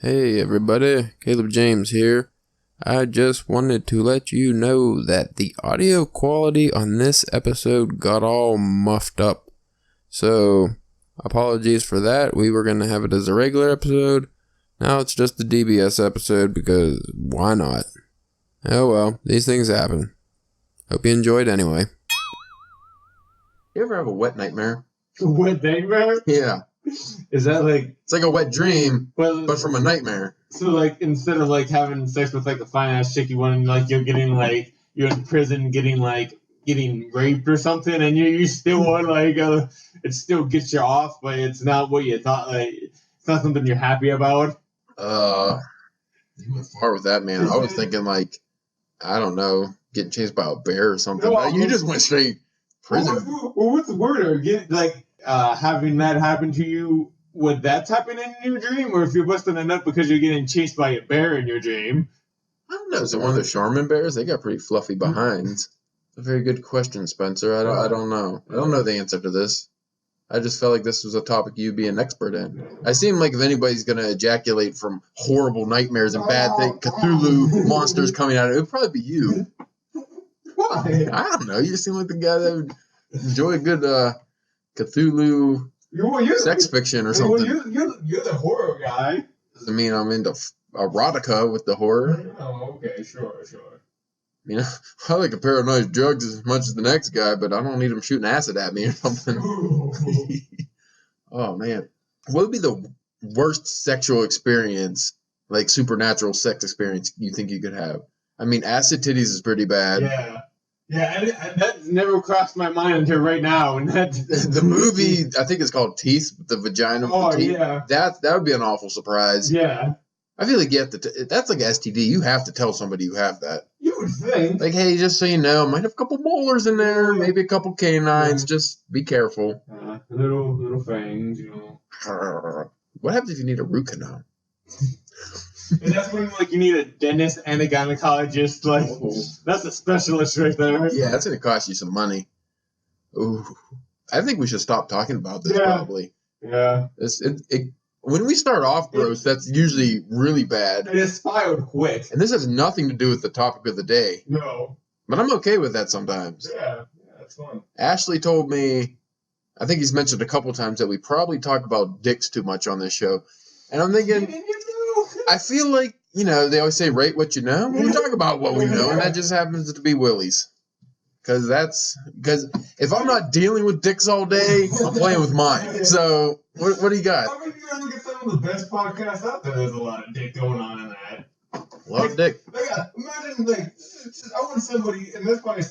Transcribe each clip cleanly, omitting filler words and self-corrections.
Hey everybody, Caleb James here. I just wanted to let you know that the audio quality on this episode got all muffed up. So, apologies for that. We were going to have it as a regular episode. Now it's just the DBS episode because why not? Oh well, these things happen. Hope you enjoyed anyway. You ever have a wet nightmare? A wet nightmare? Yeah. Is that like... It's like a wet dream, but from a nightmare. So like, instead of like having sex with like a fine-ass chick you want, like you're getting like, you're in prison getting raped or something, and you still want like, it still gets you off, but it's not what you thought, like, it's not something you're happy about? You went far with that, man. I was thinking like, I don't know, getting chased by a bear or something. No, you just went straight prison. Well, what's the word? Or having that happen to you, would that happen in your dream? Or if you're busting a nut because you're getting chased by a bear in your dream? I don't know. So one of the Charmin bears, they got pretty fluffy behinds. It's a very good question, Spencer. I don't know. I don't know the answer to this. I just felt like this was a topic you'd be an expert in. I seem like if anybody's going to ejaculate from horrible nightmares and bad things, Cthulhu monsters coming out, it would probably be you. Why? I don't know. You seem like the guy that would enjoy a good Cthulhu sex fiction or something. You're the horror guy. Doesn't mean I'm into erotica with the horror. Oh, okay, sure. You know, I like a pair of nice drugs as much as the next guy, but I don't need him shooting acid at me or something. Oh, man. What would be the worst sexual experience, like supernatural sex experience, you think you could have? I mean, acid titties is pretty bad. Yeah, and that never crossed my mind until right now. And the movie, I think it's called Teeth, the vagina. Oh, teeth. Yeah. That would be an awful surprise. Yeah. I feel like you have to. That's like STD. You have to tell somebody you have that. You would think. Like, hey, just so you know, might have a couple molars in there, maybe a couple canines. Yeah. Just be careful. Little fangs, you know. What happens if you need a root canal? And that's when you need a dentist and a gynecologist. That's a specialist right there. Yeah, that's gonna cost you some money. Ooh, I think we should stop talking about this. Probably. Yeah. When we start off gross, that's usually really bad. And it's spiraled quick. And this has nothing to do with the topic of the day. No. But I'm okay with that sometimes. Yeah, that's fun. Ashley told me, I think he's mentioned a couple times that we probably talk about dicks too much on this show. And I'm thinking, I feel like, they always say rate what you know. We talk about what we know, and that just happens to be willies. Because if I'm not dealing with dicks all day, I'm playing with mine. So, what do you got? I mean, you gotta look at some of the best podcasts out there. There's a lot of dick going on in that. A lot of dick. Imagine, I want somebody, and there's probably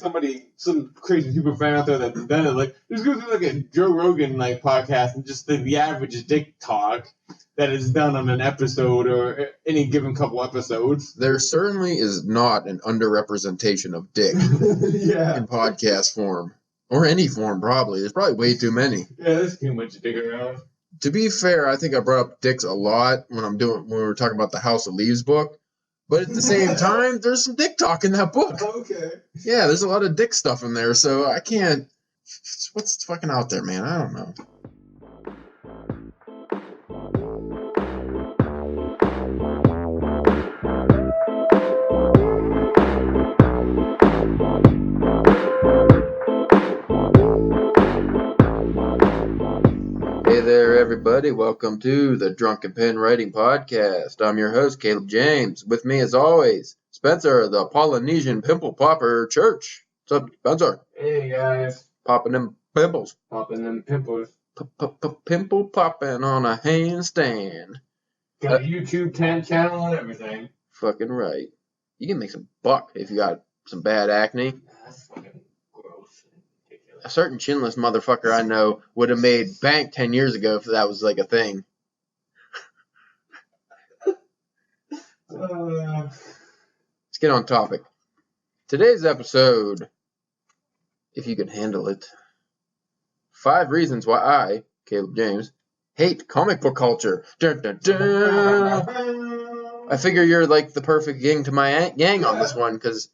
some crazy super fan out there that's done it. Just go through a Joe Rogan podcast and just the average dick talk that is done on an episode or any given couple episodes. There certainly is not an underrepresentation of dick in podcast form. Or any form, probably. There's probably way too many. Yeah, there's too much dick around. To be fair, I think I brought up dicks a lot when we were talking about the House of Leaves book. But at the same time, there's some dick talk in that book. Okay. Yeah, there's a lot of dick stuff in there, so I can't... What's fucking out there, man? I don't know. Hey there, everybody. Welcome to the Drunken Pen Writing Podcast. I'm your host, Caleb James. With me, as always, Spencer, the Polynesian Pimple Popper Church. What's up, Spencer? Hey, guys. Popping them pimples. Popping them pimples. Pimple popping on a handstand. Got a YouTube channel and everything. Fucking right. You can make some buck if you got some bad acne. That's fucking gross. A certain chinless motherfucker I know would have made bank 10 years ago if that was like a thing. Let's get on topic. Today's episode, if you can handle it, 5 reasons why I, Caleb James, hate comic book culture. Dun, dun, dun. I figure you're like the perfect yin to my yang on this one because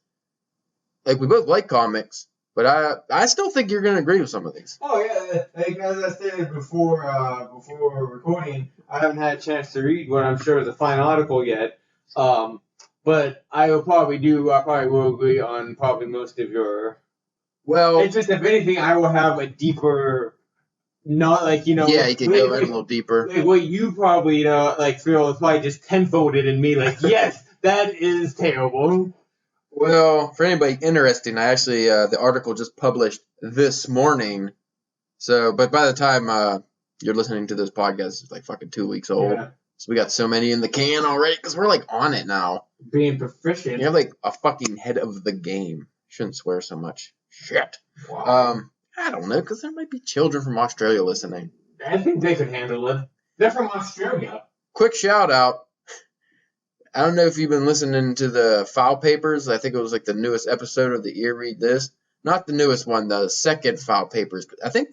we both like comics. But I still think you're going to agree with some of these. Oh yeah, like as I stated before recording, I haven't had a chance to read what I'm sure is a fine article yet. But I probably will agree on probably most of your. Well, it's just if anything, I will have a deeper, not like yeah, you can go in a little deeper. Like what you probably like feel is probably just tenfolded in me. Like yes, that is terrible. Well, for anybody interested, I actually the article just published this morning. So, but by the time you're listening to this podcast, it's like fucking 2 weeks old. Yeah. So we got so many in the can already because we're like on it now. Being proficient. You're like a fucking head of the game. Shouldn't swear so much. Shit. Wow. I don't know because there might be children from Australia listening. I think they could handle it. They're from Australia. Quick shout out. I don't know if you've been listening to the File Papers. I think it was like the newest episode of the Ear Read This. Not the newest one, the second File Papers. I think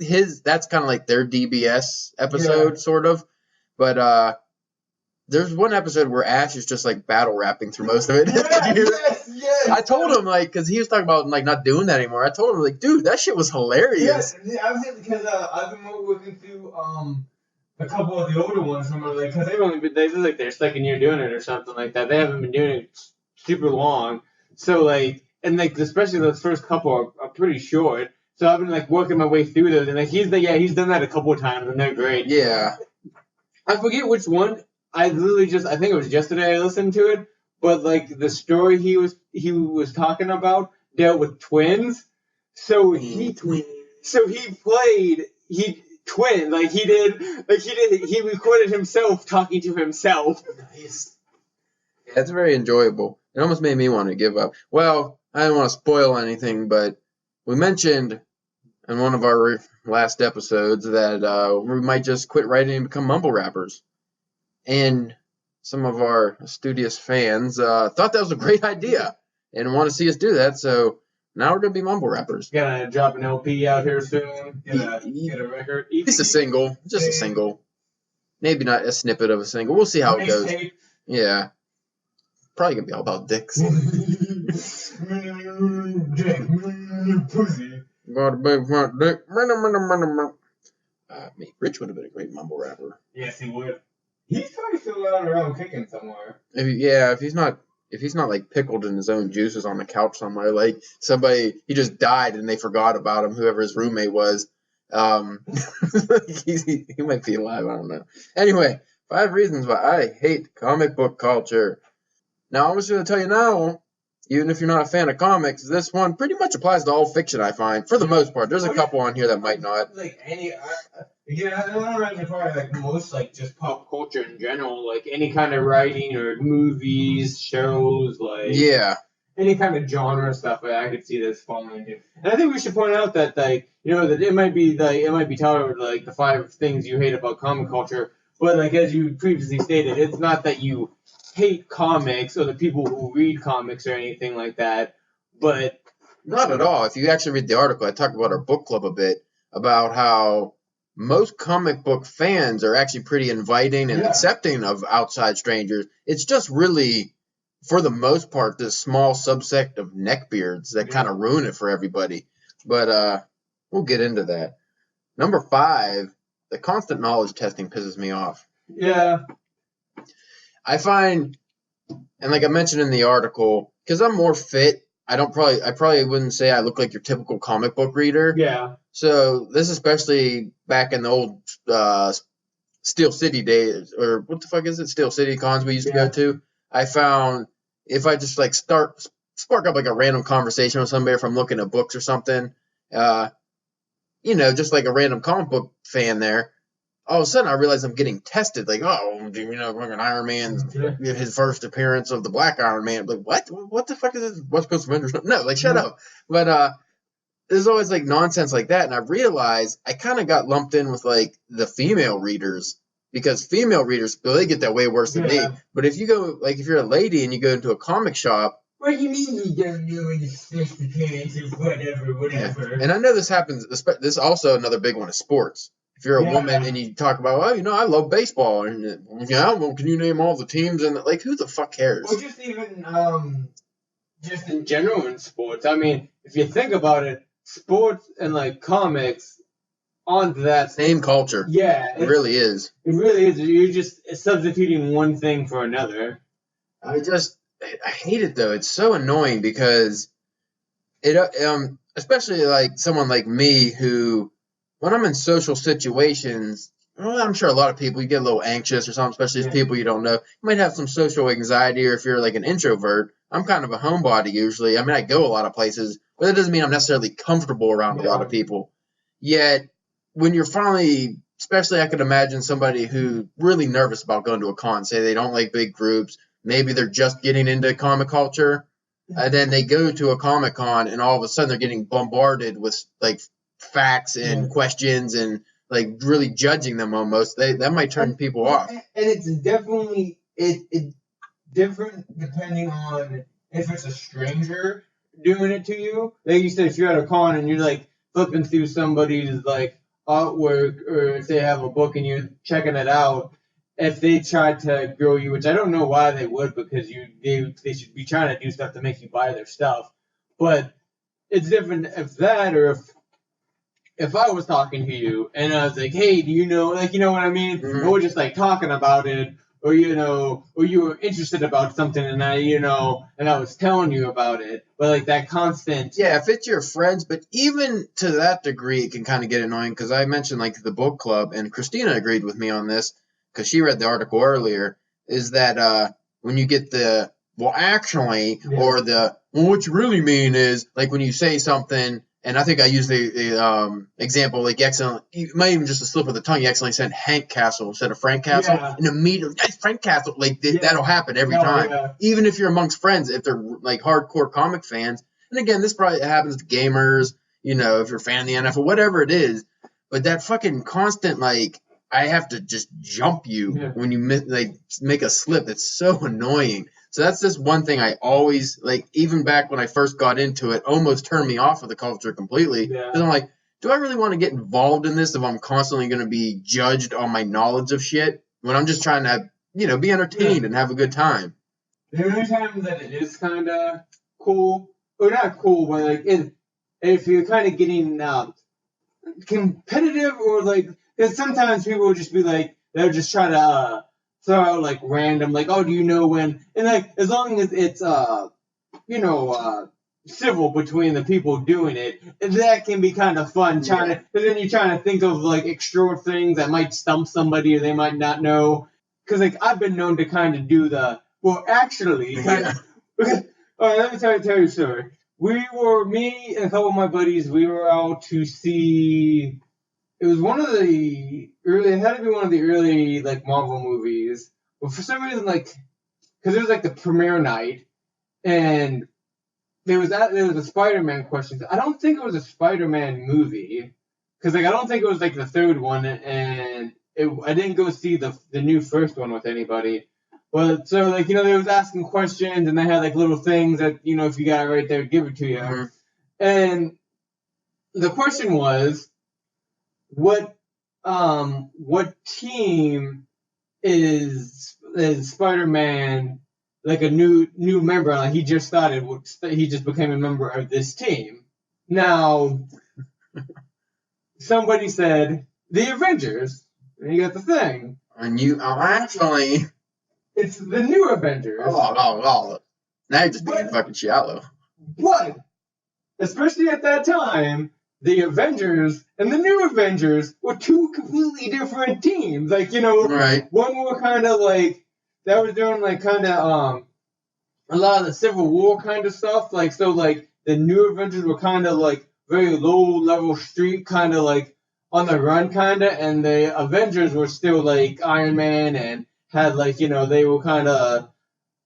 that's kind of like their DBS episode, sort of. But there's one episode where Ash is just like battle rapping through most of it. Yes. I told him, like, because he was talking about like not doing that anymore. I told him, like, dude, that shit was hilarious. Yeah, I was because I've been looking through a couple of the older ones from like because they've only been this is like their second year doing it or something like that. They haven't been doing it super long, so like and like especially those first couple are pretty short. So I've been like working my way through those, and like he's done that a couple of times, and they're great. Yeah, I forget which one. I think it was yesterday I listened to it, but like the story he was talking about dealt with twins, so he played twin he recorded himself talking to himself. Nice. That's very enjoyable. It almost made me want to give up. Well, I don't want to spoil anything, but we mentioned in one of our last episodes that we might just quit writing and become mumble rappers. And some of our studious fans thought that was a great idea and want to see us do that. So now we're going to be mumble rappers. Gonna drop an LP out here soon. Get a record. Just a single. Just a single. Maybe not a snippet of a single. We'll see how it goes. Yeah. Probably going to be all about dicks. Pussy. Got a big front dick. Rich would have been a great mumble rapper. Yes, he would. He's probably still out around kicking somewhere. If he's not like pickled in his own juices on the couch somewhere, like he just died and they forgot about him, whoever his roommate was. He might be alive, I don't know. Anyway, 5 reasons why I hate comic book culture. Now, I'm just going to tell you now, even if you're not a fan of comics, this one pretty much applies to all fiction, I find, for the most part. There's a couple on here that might not. Like any... Yeah, I don't know, probably like most like just pop culture in general, like any kind of writing or movies, shows, like any kind of genre stuff. I could see this falling into. And I think we should point out that that it might be titled like the 5 things you hate about comic culture, but like as you previously stated, it's not that you hate comics or the people who read comics or anything like that, but not at all. If you actually read the article, I talk about our book club a bit about how most comic book fans are actually pretty inviting and accepting of outside strangers. It's just really, for the most part, this small subsect of neckbeards that kind of ruin it for everybody. But we'll get into that. Number 5, the constant knowledge testing pisses me off. Yeah. I find, and like I mentioned in the article, because I'm more fit, I probably wouldn't say I look like your typical comic book reader. Yeah. So this especially back in the old Steel City days, or what the fuck is it? Steel City cons we used to go to. I found if I just like spark up like a random conversation with somebody if I'm looking at books or something, just like a random comic book fan there, all of a sudden I realize I'm getting tested. Like, fucking Iron Man's his first appearance of the Black Iron Man. Like, what? What the fuck is this? West Coast Avengers? No, like, shut up. But there's always like nonsense like that, and I realized I kind of got lumped in with like the female readers because female readers they get that way worse than me. But if you go if you're a lady and you go into a comic shop. What do you mean you don't know any first appearance of whatever? Yeah. And I know this happens. This is also another big one is sports. If you're a woman and you talk about, I love baseball, and can you name all the teams? And like, who the fuck cares? Or just even, just in general in sports. I mean, if you think about it, sports and like comics onto that same culture. Yeah, it really is. It really is. You're just substituting one thing for another. I hate it though. It's so annoying because it especially like someone like me who, when I'm in social situations, well, I'm sure a lot of people, you get a little anxious or something, especially as people you don't know. You might have some social anxiety, or if you're like an introvert. I'm kind of a homebody usually. I mean, I go a lot of places, but that doesn't mean I'm necessarily comfortable around a lot of people. Yet, when you're finally, especially I could imagine somebody who's really nervous about going to a con, say they don't like big groups, maybe they're just getting into comic culture, and then they go to a Comic Con and all of a sudden they're getting bombarded with like facts and questions and like really judging them almost. That might turn people off. And it's definitely it different depending on if it's a stranger doing it to you. Like you said, if you're at a con and you're like flipping through somebody's like artwork, or if they have a book and you're checking it out, if they try to grow you, which I don't know why they would, because they should be trying to do stuff to make you buy their stuff. But it's different if that, or if I was talking to you and I was like, hey, do you know, like, you know what I mean? Mm-hmm. Or we're just like talking about it, or, you know, or you were interested about something and I, you know, and I was telling you about it. But like that constant. Yeah, if it's your friends, but even to that degree, it can kind of get annoying because I mentioned like the book club, and Christina agreed with me on this because she read the article earlier, is that when you get the, well, actually, or the, well, what you really mean is, like when you say something, and I think I used the example, like you might even just a slip of the tongue, you accidentally said Hank Castle instead of Frank Castle, and immediately, Frank Castle, like that'll happen every time. Yeah. Even if you're amongst friends, if they're like hardcore comic fans, and again, this probably happens to gamers, you know, if you're a fan of the NFL, whatever it is, but that fucking constant, like, I have to just jump you when you make a slip. It's so annoying. So that's just one thing I always, like, even back when I first got into it, almost turned me off of the culture completely. Because I'm like, do I really want to get involved in this if I'm constantly going to be judged on my knowledge of shit when I'm just trying to, you know, be entertained and have a good time? There are times that it is kind of cool, or not cool, but like if you're kind of getting competitive, or like, because sometimes people will just be like, they'll just try to throw out like random, like, oh, do you know when? And like, as long as it's you know, civil between the people doing it, that can be kind of fun. Trying to, because then you're trying to think of like extra things that might stump somebody or they might not know. Because like I've been known to kind of do the, well, actually, kind of. All right, let me tell you a story. Me and a couple of my buddies, we were out to see. It was one of the early. It had to be one of the early like Marvel movies, but for some reason, like, because it was like the premiere night, and there was a Spider-Man question. I don't think it was a Spider-Man movie, because like I don't think it was like the third one, and I didn't go see the new first one with anybody. But so like, you know, they was asking questions, and they had like little things that, you know, if you got it right, they would give it to you, and the question was, what team is Spider-Man, like a new member? Like he just became a member of this team. Now, somebody said the Avengers, and you got the thing. And you actually, it's the new Avengers. Oh. Now you're just being fucking shallow. But especially at that time, the Avengers and the new Avengers were two completely different teams. Like, you know, one were kind of like, that was doing like kind of a lot of the Civil War kind of stuff. Like, so like the new Avengers were kind of like very low level street, kind of like on the run kind of, and the Avengers were still like Iron Man and had like, you know, they were kind of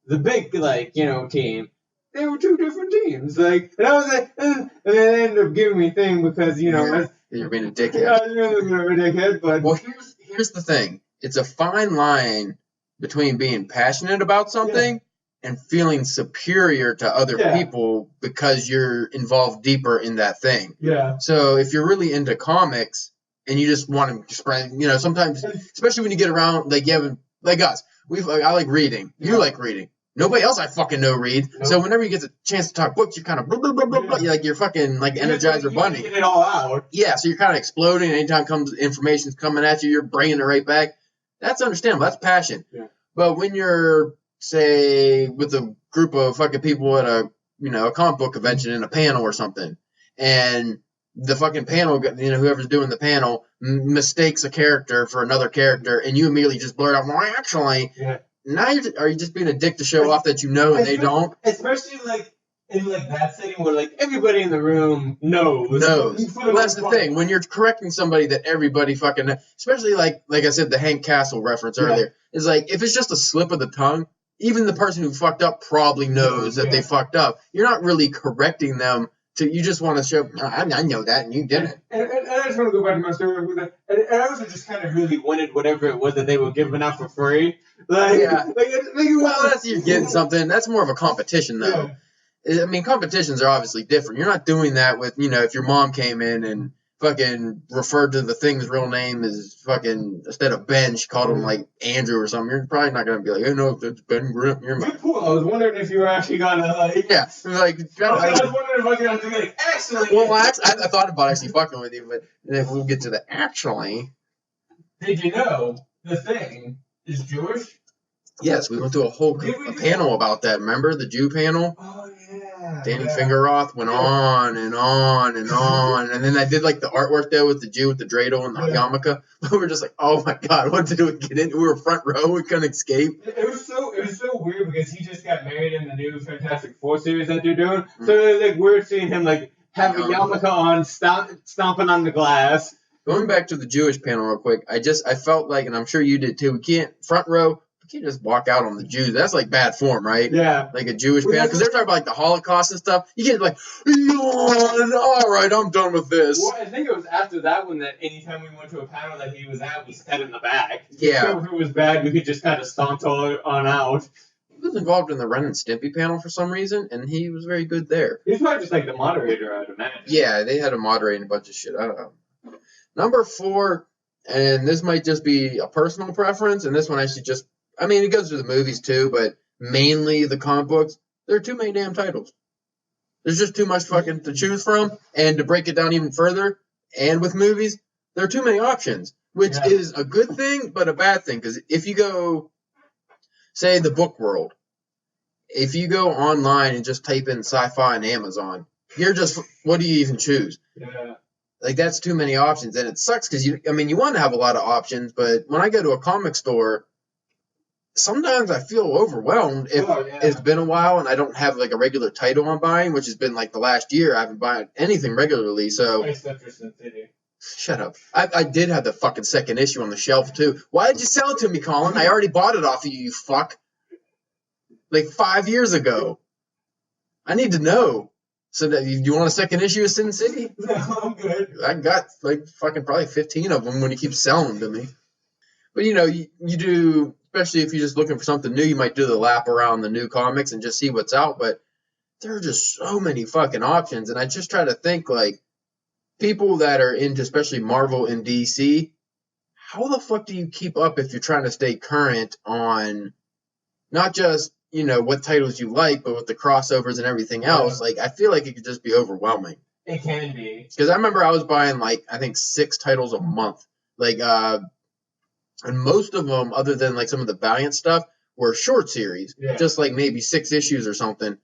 the big, like, you know, team. They were two different teams, like, and I was like, and they ended up giving me a thing because, you know, you're being a dickhead. You're a dickhead, but well, here's the thing: it's a fine line between being passionate about something and feeling superior to other people because you're involved deeper in that thing. Yeah. So if you're really into comics and you just want to spread, you know, sometimes, especially when you get around, like you have, like us, I like reading. You like reading. Nobody else I fucking know reads. Nope. So whenever you get the chance to talk books, you're kind of blah, blah, blah, blah, blah. You're fucking like Energizer Bunny. Get it all out. Yeah, so you're kind of exploding. Anytime information's coming at you, you're bringing it right back. That's understandable. That's passion. Yeah. But when you're, say, with a group of fucking people at a comic book convention in a panel or something, and the fucking panel, whoever's doing the panel mistakes a character for another character, and you immediately just blurt out, well, actually, now are you just being a dick to show off that and they don't? Especially in that setting where everybody in the room knows. Well, that's the thing. When you're correcting somebody that everybody fucking knows, especially like I said, the Hank Castle reference earlier, is if it's just a slip of the tongue, even the person who fucked up probably knows that they fucked up. You're not really correcting them. You just want to show, I know that, and you didn't. And I just want to go back to my story with that. And I also just kind of really wanted whatever it was that they were giving out for free. Well, that's you're getting something. That's more of a competition, though. Yeah. I mean, competitions are obviously different. You're not doing that with, if your mom came in and fucking referred to the thing's real name as fucking, instead of Ben, she called him Andrew or something. You're probably not going to be like, hey, no, it's Ben Grimm. Cool. I was wondering if you were actually going to I was wondering if I was going to be actually. Well, I thought about actually fucking with you, but if we'll get to the actually. Did you know the thing is Jewish? Yes, we went to a whole panel about that. Remember the Jew panel? Oh, yeah. Danny Fingerroth went on and on and on. And then I did the artwork there with the Jew with the dreidel and the yarmulke. We were just like, oh my God, what did we get in? We were front row. We couldn't escape. It was so weird because he just got married in the new Fantastic Four series that they're doing. So it was weird seeing him have a yarmulke on, stomping on the glass. Going back to the Jewish panel real quick, I felt and I'm sure you did too, we can't front row. You can't just walk out on the Jews. That's bad form, right? Yeah. A Jewish panel. Because they're talking about the Holocaust and stuff. You can't yawn. All right, I'm done with this. Well, I think it was after that one that anytime we went to a panel that he was at, we sat in the back. Yeah. So if it was bad, we could just kind of stomp on out. He was involved in the Ren and Stimpy panel for some reason, and he was very good there. He's probably just the moderator, I'd imagine. Yeah, they had him moderating a bunch of shit. I don't know. Number 4, and this might just be a personal preference, and this one actually just, it goes to the movies too, but mainly the comic books. There are too many damn titles. There's just too much fucking to choose from, and to break it down even further, and with movies, there are too many options, which is a good thing, but a bad thing, because if you go, say, the book world, if you go online and just type in sci-fi on Amazon, you're just, what do you even choose? Yeah. That's too many options, and it sucks because you want to have a lot of options, but when I go to a comic store, sometimes I feel overwhelmed if it's been a while and I don't have a regular title I'm buying, which has been the last year. I haven't bought anything regularly, so. Except for Sin City. Shut up. I did have the fucking second issue on the shelf too. Why did you sell it to me, Colin? I already bought it off of you, you fuck. 5 years ago. I need to know. So that you want a second issue of Sin City? No, I'm good. I got fucking probably 15 of them when you keep selling them to me. But you do, especially if you're just looking for something new, you might do the lap around the new comics and just see what's out. But there are just so many fucking options, and I just try to think people that are into especially Marvel and DC, how the fuck do you keep up if you're trying to stay current on not just what titles you like, but with the crossovers and everything else? I feel like it could just be overwhelming. It can be. Because I remember I was buying I think 6 titles a month. And most of them, other than some of the Valiant stuff, were short series. Yeah. Just maybe 6 issues or something.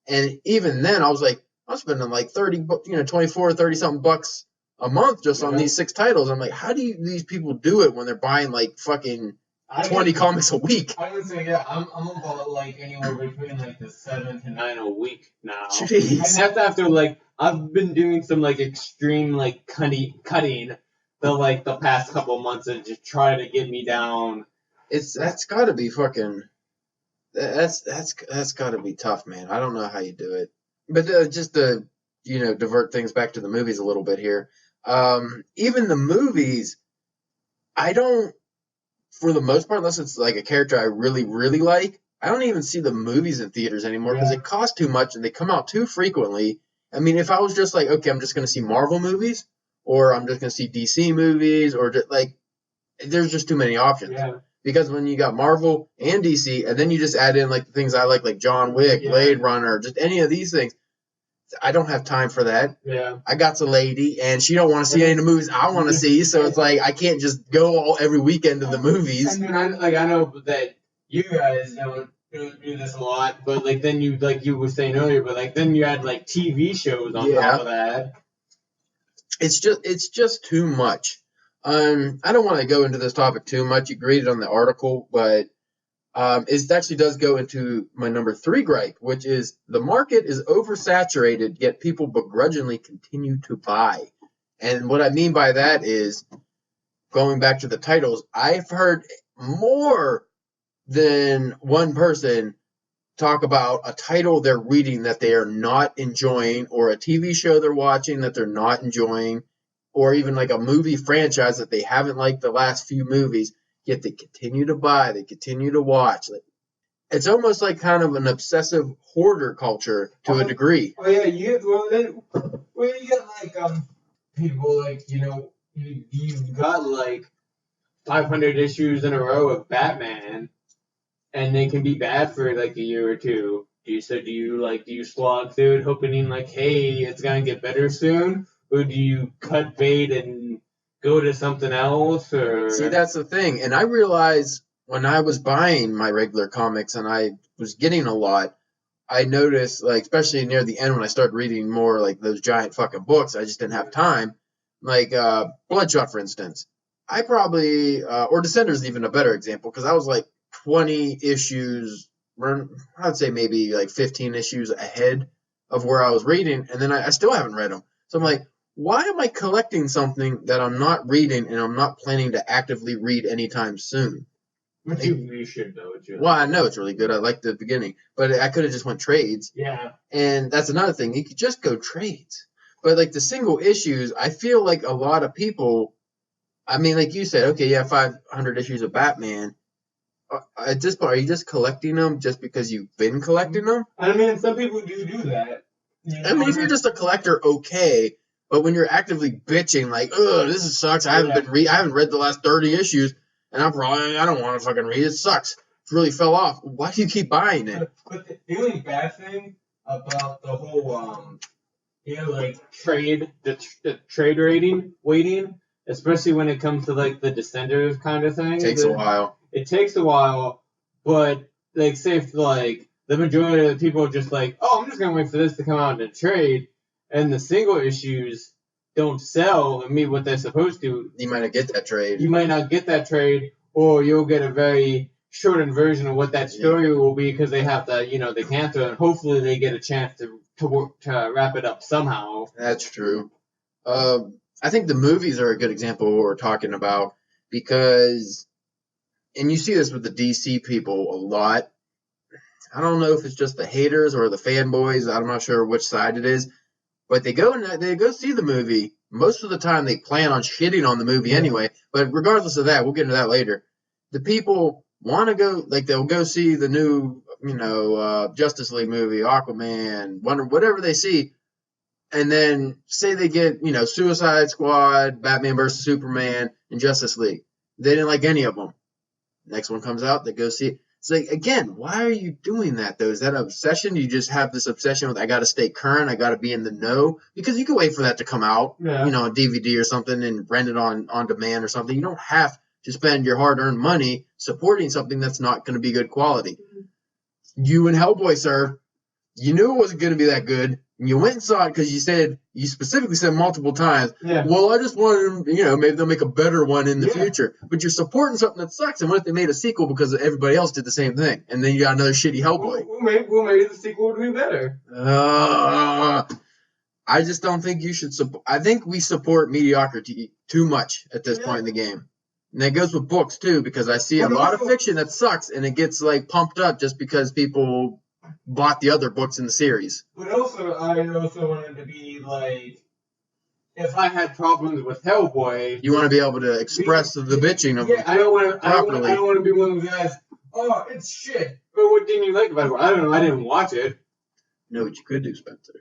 And even then I was I'm spending 30, 24, 30 something bucks a month just on these 6 titles. I'm how do these people do it when they're buying fucking 20 comics a week? I would say, I'm about anywhere between the 7 to 9 a week now. Jeez. And that's after I've been doing some extreme cutting the past couple of months and just try to get me down. That's got to be fucking. That's got to be tough, man. I don't know how you do it. But just to divert things back to the movies a little bit here. Even the movies, I don't. For the most part, unless it's a character I really, really like, I don't even see the movies in theaters anymore because it costs too much and they come out too frequently. If I was just okay, I'm just going to see Marvel movies or I'm just going to see DC movies or just there's just too many options. Yeah. Because when you got Marvel and DC, and then you just add in like the things I like John Wick, Blade Runner, just any of these things, I don't have time for that. Yeah. I got a lady, and she don't want to see any of the movies I want to see, so it's like I can't just go every weekend to the movies. I mean, I know that you guys don't do this a lot, but like then you were saying earlier, but like then you had like TV shows on top of that. It's just too much. I don't want to go into this topic too much. You read it on the article, but it actually does go into my number 3 gripe, which is the market is oversaturated, yet people begrudgingly continue to buy. And what I mean by that is, going back to the titles, I've heard more than one person talk about a title they're reading that they are not enjoying, or a TV show they're watching that they're not enjoying, or even like a movie franchise that they haven't liked the last few movies, yet they continue to buy, they continue to watch. It's almost like kind of an obsessive hoarder culture to a degree. Oh yeah, you get like people like you've got like 500 issues in a row of Batman, and they can be bad for like a year or two. Do you slog through it hoping like, hey, it's gonna get better soon, or do you cut bait and go to something else? Or see, that's the thing. And I realized when I was buying my regular comics and I was getting a lot, I noticed, like, especially near the end when I started reading more like those giant fucking books, I just didn't have time. Like Bloodshot, for instance. I probably, or Descender is even a better example, because I was like 20 issues, I'd say maybe like 15 issues ahead of where I was reading, and then I still haven't read them. So I'm like, why am I collecting something that I'm not reading and I'm not planning to actively read anytime soon? But you should know it. Well, I know it's really good. I liked the beginning, but I could have just went trades. Yeah. And that's another thing. You could just go trades. But like the single issues, I feel like a lot of people, I mean, like you said, okay, you have 500 issues of Batman. At this point, are you just collecting them just because you've been collecting them? I mean, some people do that. I mean, if you're just a collector, okay. But when you're actively bitching, like, ugh, this sucks. I haven't read the last 30 issues, and I don't want to fucking read it. It sucks. It really fell off. Why do you keep buying it? But the only bad thing about the whole, the trade waiting, especially when it comes to like the Descenders kind of thing. It takes a while. It takes a while, but like, say if like the majority of the people are just like, oh, I'm just gonna wait for this to come out in a trade, and the single issues don't sell and meet what they're supposed to, you might not get that trade. You might not get that trade, or you'll get a very shortened version of what that story will be, because they have to, they can't, and hopefully they get a chance to wrap it up somehow. That's true. I think the movies are a good example of what we're talking about, because, and you see this with the DC people a lot. I don't know if it's just the haters or the fanboys. I'm not sure which side it is. But they go see the movie. Most of the time, they plan on shitting on the movie anyway. But regardless of that, we'll get into that later. The people want to go, like, they'll go see the new, Justice League movie, Aquaman, Wonder, whatever they see. And then say they get, Suicide Squad, Batman vs. Superman, and Justice League. They didn't like any of them. Next one comes out, they go see it. It's like, again, why are you doing that, though? Is that an obsession? Do you just have this obsession with, I got to stay current, I got to be in the know? Because you can wait for that to come out, on DVD or something, and rent it on demand or something. You don't have to spend your hard-earned money supporting something that's not going to be good quality. You and Hellboy, sir, you knew it wasn't going to be that good. And you went and saw it because you specifically said multiple times, well, I just wanted them, maybe they'll make a better one in the future. But you're supporting something that sucks. And what if they made a sequel because everybody else did the same thing? And then you got another shitty Hellboy. Well, maybe the sequel would be better. I just don't think you should support. I think we support mediocrity too much at this point in the game. And that goes with books, too, because I see a lot of fiction that sucks, and it gets, pumped up just because people bought the other books in the series. But also, I also wanted to be if I had problems with Hellboy, you want to be able to express the bitching of I don't want to. properly. I don't want to be one of the guys. Oh, it's shit. But what didn't you like about it? I don't know. I didn't watch it. You know what you could do, Spencer?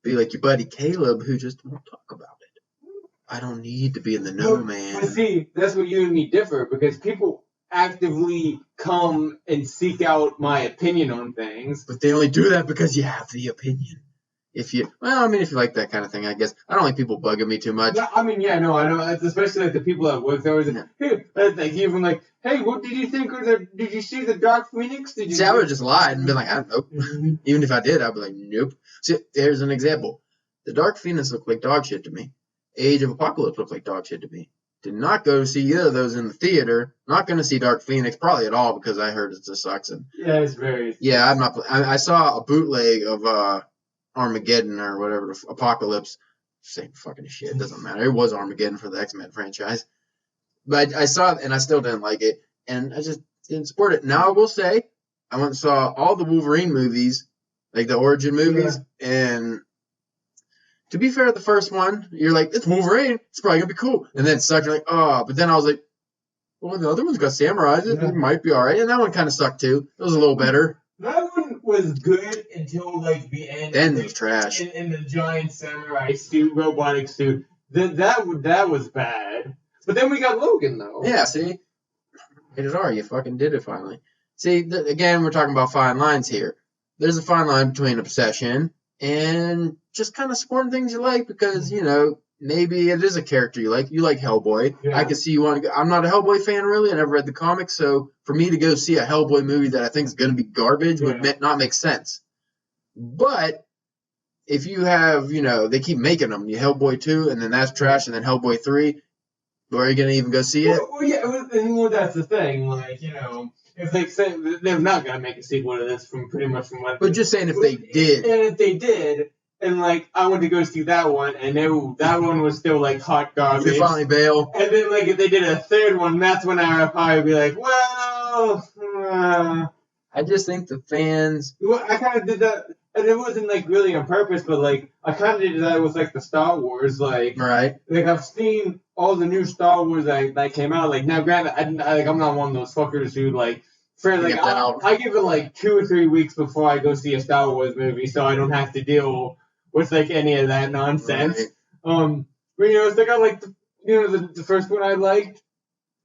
Be like your buddy Caleb, who just won't talk about it. I don't need to be in the know, man. But see, that's where you and me differ, because people actively come and seek out my opinion on things. But they only do that because you have the opinion. If you like that kind of thing, I guess. I don't like people bugging me too much. No, I know. It's especially like the people at work. They're always like, hey, like even like, hey, what did you think of did you see the Dark Phoenix? Did you? See, I would have just lied and been like, nope. Even if I did, I'd be like, nope. See, there's an example. The Dark Phoenix looked like dog shit to me. Age of Apocalypse looked like dog shit to me. Did not go to see either of those in the theater. Not going to see Dark Phoenix probably at all because I heard it just sucks. And yeah, it's very. Yeah, I'm not. I saw a bootleg of Armageddon or whatever, Apocalypse. Same fucking shit. Doesn't matter. It was Armageddon for the X-Men franchise. But I saw it and I still didn't like it. And I just didn't support it. Now I will say, I went and saw all the Wolverine movies, like the origin movies. Yeah. And to be fair, the first one, you're like, it's Wolverine. It's probably going to be cool. And then it sucked. You're like, oh. But then I was like, well, the other one's got samurais. It might be all right. And that one kind of sucked too. It was a little better. That one was good until like the end. Then it was trash. In the giant samurai suit, robotic suit. That was bad. But then we got Logan though. Yeah, see, rated R. You fucking did it finally. See, again, we're talking about fine lines here. There's a fine line between obsession and just kind of supporting things you like because maybe it is a character you like. You like Hellboy. Yeah. I can see you want to go. I'm not a Hellboy fan, really. I never read the comics, so for me to go see a Hellboy movie that I think is going to be garbage would not make sense. But if you have, they keep making them. You Hellboy 2, and then that's trash, and then Hellboy 3, are you going to even go see it? Well, that's the thing. Like, if they say they're not going to make a sequel to this from what... But just saying if they did. And if they did... And, like, I went to go see that one, and that one was still, like, hot garbage. They finally bail. And then, like, if they did a third one, that's when I would probably be like, well... I just think the fans... Well, I kind of did that, and it wasn't, like, really on purpose, but, like, I kind of did that with, like, the Star Wars, like... Right. Like, I've seen all the new Star Wars that came out. Like, now, granted, I'm not one of those fuckers who, like... I give it, like, 2 or 3 weeks before I go see a Star Wars movie, so I don't have to deal... with like any of that nonsense. Right. But it's like I liked the first one I liked.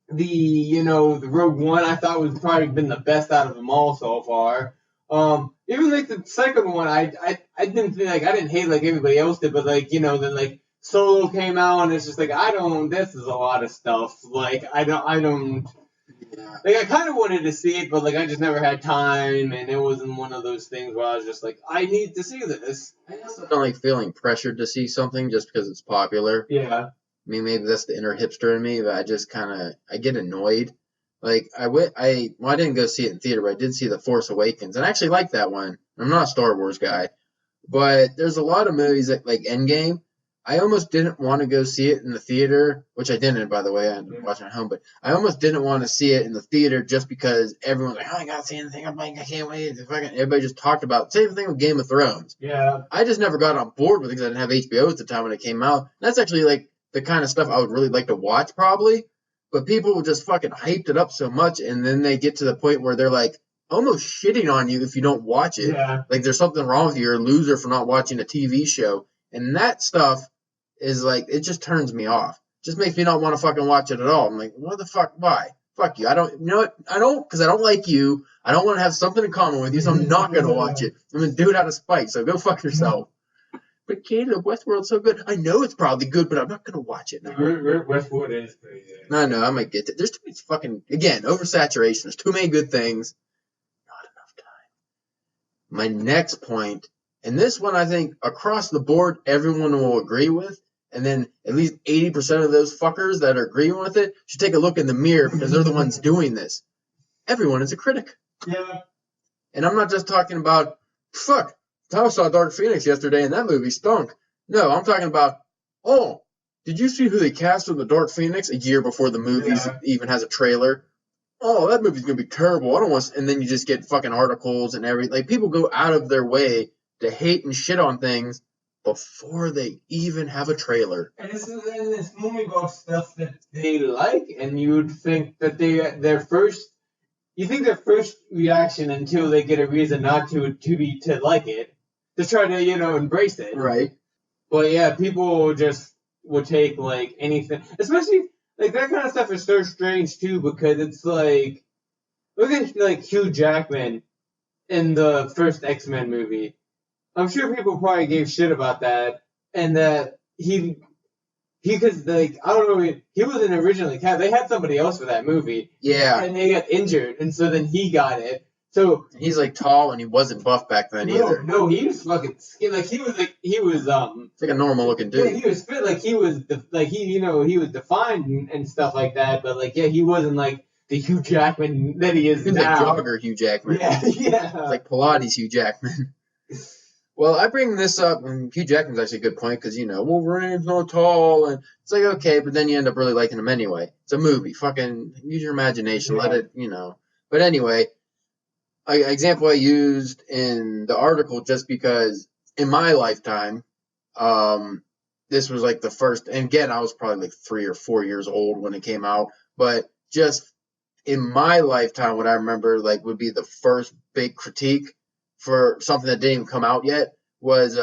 The Rogue One I thought was probably been the best out of them all so far. Even like the second one I didn't think I didn't hate like everybody else did, but like then like Solo came out and it's just like this is a lot of stuff. Like I don't like I kind of wanted to see it, but like I just never had time, and it wasn't one of those things where I was just like, I need to see this. I also don't like feeling pressured to see something just because it's popular. Yeah. I mean, maybe that's the inner hipster in me, but I just I get annoyed. Like I didn't go see it in theater, but I did see The Force Awakens, and I actually like that one. I'm not a Star Wars guy, but there's a lot of movies like Endgame. I almost didn't want to go see it in the theater, which I didn't, by the way. I ended up watching at home, but I almost didn't want to see it in the theater just because everyone's like, oh, I got to see anything. I'm like, I can't wait. Everybody just talked about it. Same thing with Game of Thrones. Yeah. I just never got on board with it because I didn't have HBO at the time when it came out. That's actually like the kind of stuff I would really like to watch probably, but people just fucking hyped it up so much, and then they get to the point where they're like almost shitting on you if you don't watch it. Yeah. Like there's something wrong with you. You're a loser for not watching a TV show. And that stuff is like, it just turns me off. Just makes me not want to fucking watch it at all. I'm like, what the fuck? Why? Fuck you. I don't, because I don't like you. I don't want to have something in common with you, so I'm not going to watch it. I'm going to do it out of spite, so go fuck yourself. But Caleb, Westworld's so good. I know it's probably good, but I'm not going to watch it now. Westworld is pretty good. I know, I might get it. There's too much fucking, again, oversaturation. There's too many good things. Not enough time. My next point, and this one I think across the board everyone will agree with, and then at least 80% of those fuckers that are agreeing with it should take a look in the mirror because they're the ones doing this. Everyone is a critic. Yeah. And I'm not just talking about, fuck, I saw Dark Phoenix yesterday and that movie stunk. No, I'm talking about, oh, did you see who they cast in the Dark Phoenix a year before the movie even has a trailer? Oh, that movie's going to be terrible. I don't want to, and then you just get fucking articles and everything. Like, people go out of their way to hate and shit on things before they even have a trailer. And this movie about stuff that they like, and you would think that their first reaction until they get a reason not to like it, to try to, embrace it. Right. But yeah, people just would take like anything, especially like that kind of stuff is so strange too, because it's like, look at like Hugh Jackman in the first X-Men movie. I'm sure people probably gave shit about that, and that because like I don't know, he wasn't originally cast. They had somebody else for that movie. Yeah. And they got injured, and so then he got it. So he's like tall and he wasn't buff back then either. No, he was fucking skinny. Like he was It's like a normal looking dude. Yeah, he was fit. Like he was he was defined and stuff like that. But like he wasn't like the Hugh Jackman that he is He's now. like jogger Hugh Jackman. Yeah. It's like Pilates Hugh Jackman. Well, I bring this up, and Hugh Jackman's actually a good point, because, Wolverine's not tall, and it's like, okay, but then you end up really liking him anyway. It's a movie. Fucking use your imagination. Let it, But anyway, example I used in the article, just because in my lifetime, this was like the first, and again, I was probably like 3 or 4 years old when it came out, but just in my lifetime, what I remember like would be the first big critique for something that didn't even come out yet was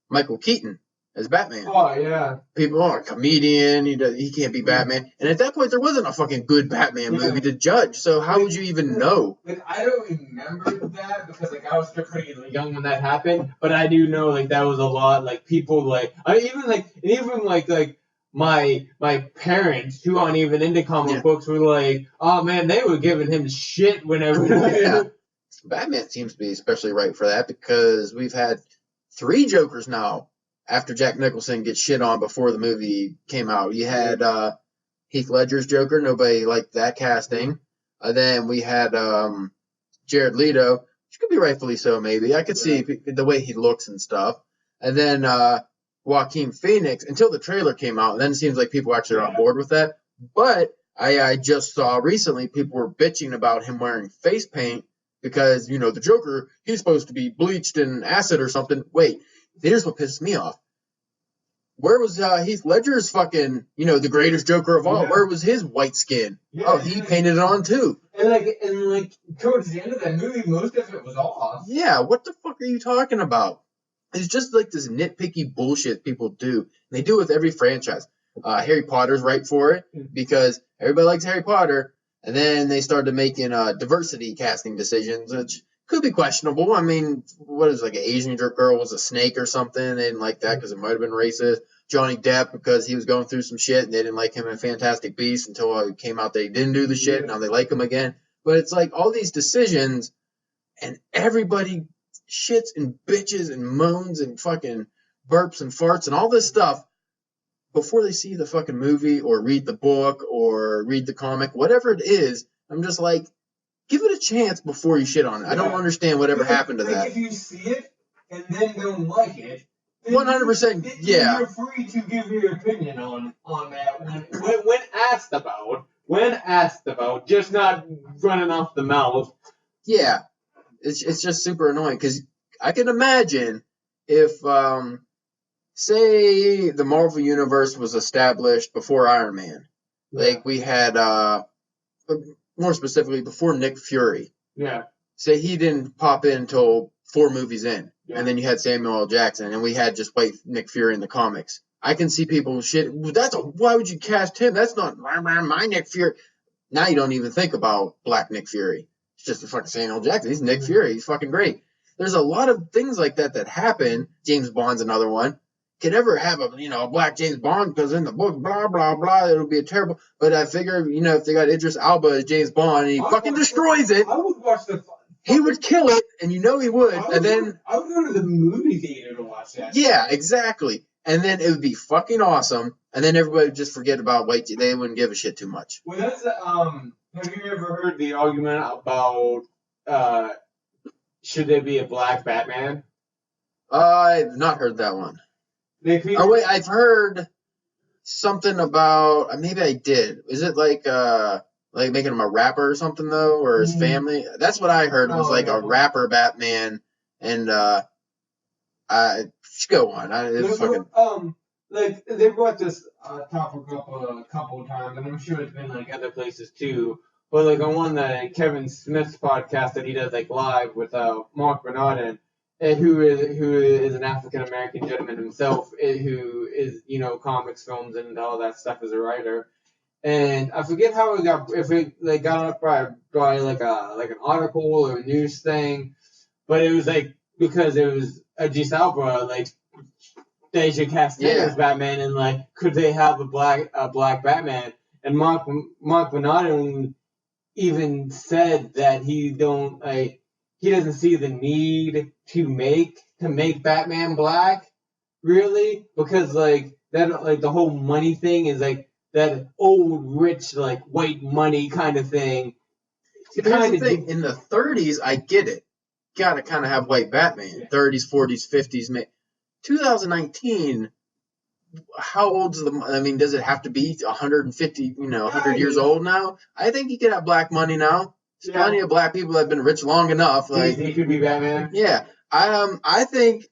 Michael Keaton as Batman. Oh, yeah. People are a comedian. He can't be Batman. And at that point, there wasn't a fucking good Batman movie to judge. So how would you even know? Like, I don't remember that because like I was still pretty young when that happened. But I do know like that was a lot. Like people like my parents who aren't even into comic books were like, oh man, they were giving him shit whenever. Yeah. Batman seems to be especially right for that, because we've had 3 Jokers now after Jack Nicholson gets shit on before the movie came out. You had Heath Ledger's Joker. Nobody liked that casting. Then we had Jared Leto, which could be rightfully so maybe. I could see the way he looks and stuff. And then Joaquin Phoenix, until the trailer came out, and then it seems like people actually are on board with that. But I just saw recently people were bitching about him wearing face paint, because, the Joker, he's supposed to be bleached in acid or something. Wait, here's what pisses me off. Where was Heath Ledger's fucking, the greatest Joker of all? Yeah. Where was his white skin? Yeah, oh, he painted it on too. And towards the end of that movie, most of it was off. Yeah, what the fuck are you talking about? It's just like this nitpicky bullshit people do. And they do it with every franchise. Harry Potter's right for it, because everybody likes Harry Potter. And then they started making diversity casting decisions, which could be questionable. I mean, what is like an Asian girl was a snake or something? They didn't like that because it might have been racist. Johnny Depp, because he was going through some shit, and they didn't like him in Fantastic Beasts until it came out that he didn't do the shit. Now they like him again. But it's like all these decisions, and everybody shits and bitches and moans and fucking burps and farts and all this stuff before they see the fucking movie or read the book or read the comic, whatever it is. I'm just like, give it a chance before you shit on it. I don't understand whatever happened to that. If you see it and then don't like it, 100%, yeah. You're free to give your opinion on that when asked about, just not running off the mouth. Yeah, it's just super annoying, because I can imagine if say the Marvel Universe was established before Iron Man. Like we had, more specifically, before Nick Fury. Yeah. Say he didn't pop in until 4 movies in. Yeah. And then you had Samuel L. Jackson, and we had just white Nick Fury in the comics. I can see people shit. Why would you cast him? That's not my Nick Fury. Now you don't even think about black Nick Fury. It's just a fucking Samuel L. Jackson. He's Nick Fury. He's fucking great. There's a lot of things like that happen. James Bond's another one. Could ever have a black James Bond, because in the book, blah, blah, blah, it'll be a terrible. But I figure, if they got Idris Elba as James Bond and he fucking destroys it, I would watch he would kill it, and he would. I would go to the movie theater to watch that. Yeah, exactly. And then it would be fucking awesome. And then everybody would just forget about white. They wouldn't give a shit too much. Well, that's have you ever heard the argument about should there be a black Batman? I've not heard that one. Oh wait, I've heard something about. Maybe I did. Is it like making him a rapper or something though, or his family? That's what I heard. Was like a rapper Batman, and I just go on. Like they brought this topic up a couple of times, and I'm sure it's been like other places too. But like on one that Kevin Smith's podcast that he does like live with Mark Bernardin. Who is an African American gentleman himself, who is comics, films, and all that stuff as a writer, And I forget how it got, if it like got up by like an article or a news thing, but it was like because it was Idris Elba, like they should cast him as Batman, and like could they have a black Batman? And Mark Bernardin even said that he doesn't see the need to make Batman black, really, because like that, like the whole money thing is like that old rich like white money kind of thing. Here's the thing: in the 30s, I get it. Gotta kind of have white Batman. 30s, 40s, 50s. 2019. How old's I mean, does it have to be 150? 100 years old now? I think you could have black money now. There's plenty of black people that have been rich long enough. Like he could be Batman. Yeah, I think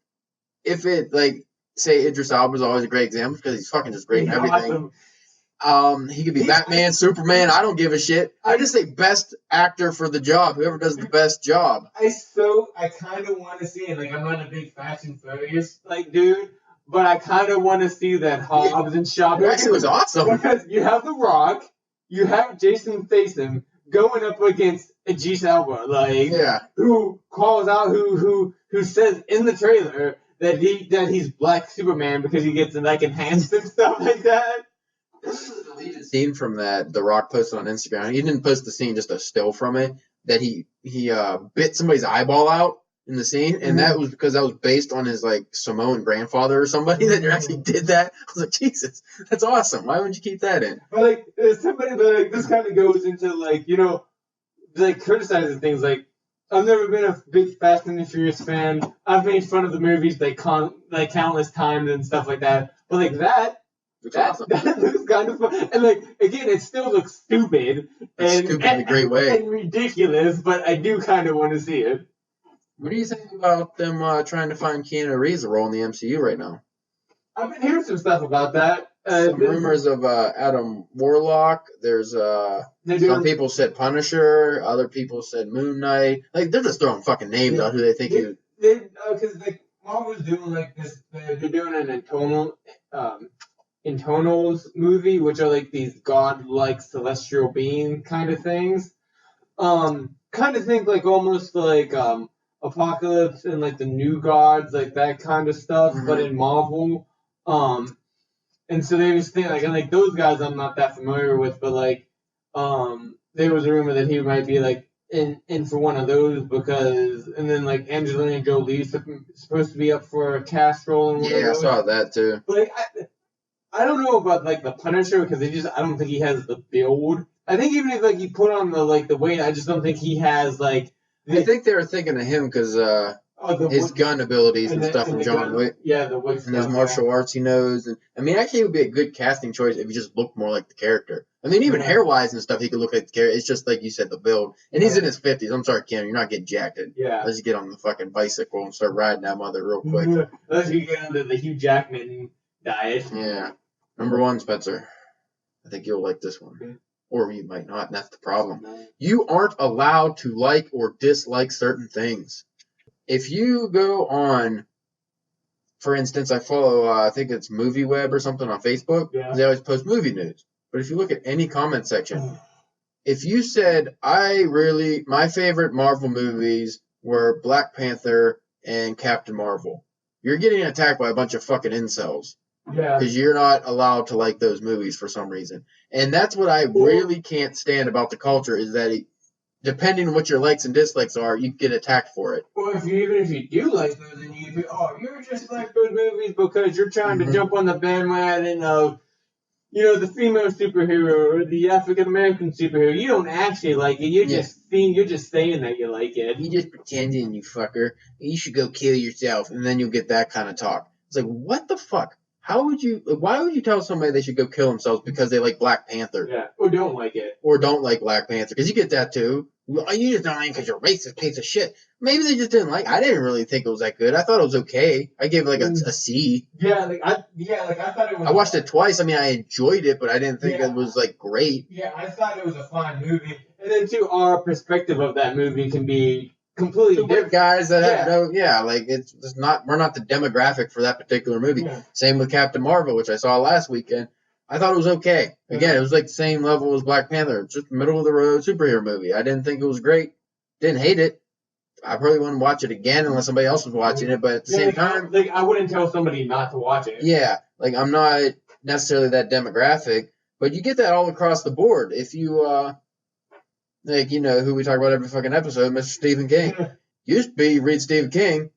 if it like say Idris Elba is always a great example because he's fucking just great in everything. Awesome. He could be Batman, Superman. I don't give a shit. I just say best actor for the job. Whoever does the best job. I kind of want to see it. Like I'm not a big Fast and Furious like dude, but I kind of want to see that Hobbs and Shaw. It actually was awesome because you have The Rock, you have Jason Statham going up against Idris Elba, like who calls out who says in the trailer that he's Black Superman because he gets like enhanced and stuff like that. This is a deleted scene from that The Rock posted on Instagram. He didn't post the scene, just a still from it, that he bit somebody's eyeball out in the scene, and that was because that was based on his like Samoan grandfather or somebody that actually did that. I was like, Jesus, that's awesome. Why wouldn't you keep that in? But like there's somebody that like this kind of goes into like, like criticizing things like I've never been a big Fast and the Furious fan. I've made fun of the movies like countless times and stuff like that. But like that awesome. That looks kind of fun. And like again, it still looks stupid in a great way and ridiculous. But I do kind of want to see it. What do you think about them trying to find Keanu Reeves a role in the MCU right now? I've been hearing some stuff about that. Some rumors of Adam Warlock. There's some people said Punisher. Other people said Moon Knight. Like they're just throwing fucking names out who they think because like Marvel's doing like this. They're doing an Internals movie, which are like these god-like celestial being kind of things. Kind of think like almost like Apocalypse and like the New Gods, like that kind of stuff, but in Marvel. And so they just think like those guys I'm not that familiar with, but like there was a rumor that he might be like in for one of those because, and then like Angelina Jolie's supposed to be up for a cast role in one of those. I saw that too. But like I don't know about like the Punisher because I don't think he has the build. I think even if like you put on the weight, I just don't think he has like. I think they were thinking of him because his gun abilities and stuff from John Wick. Yeah, the Wick and his martial arts he knows. And I mean, actually, it would be a good casting choice if he just looked more like the character. I mean, even hair-wise and stuff, he could look like the character. It's just like you said, the build. And he's in his 50s. I'm sorry, Kim, you're not getting jacked. Let's get on the fucking bicycle and start riding that mother real quick. Let's get into the Hugh Jackman diet. Yeah. Number 1, Spencer. I think you'll like this one. Okay. Or you might not, and that's the problem. You aren't allowed to like or dislike certain things. If you go on, for instance, I follow, I think it's MovieWeb or something on Facebook. Yeah. They always post movie news. But if you look at any comment section, if you said, my favorite Marvel movies were Black Panther and Captain Marvel, you're getting attacked by a bunch of fucking incels. Yeah. Because you're not allowed to like those movies for some reason. And that's what I really can't stand about the culture is that depending on what your likes and dislikes are, you get attacked for it. Or even if you do like those and you're just like those movies because you're trying to jump on the bandwagon of, the female superhero or the African American superhero. You don't actually like it. You're just saying that you like it. You're just pretending, you fucker. You should go kill yourself. And then you'll get that kind of talk. It's like, what the fuck? Why would you tell somebody they should go kill themselves because they like Black Panther? Yeah, or don't like it. Or don't like Black Panther. Because you get that too. Well, you just don't like it because you're a racist piece of shit. Maybe they just didn't like it. I didn't really think it was that good. I thought it was okay. I gave it like a C. Yeah, I thought it was... I watched it twice. I mean, I enjoyed it, but I didn't think it was like great. Yeah, I thought it was a fine movie. And then too, our perspective of that movie can be completely different. Guys that have we're not the demographic for that particular movie. Yeah. Same with Captain Marvel, which I saw last weekend. I thought it was okay. Again, it was like the same level as Black Panther. Just middle of the road superhero movie. I didn't think it was great. Didn't hate it. I probably wouldn't watch it again unless somebody else was watching it. But at the same time, like I wouldn't tell somebody not to watch it. Yeah, like I'm not necessarily that demographic, but you get that all across the board. If you like, who we talk about every fucking episode, Mr. Stephen King. Used to be you read Stephen King,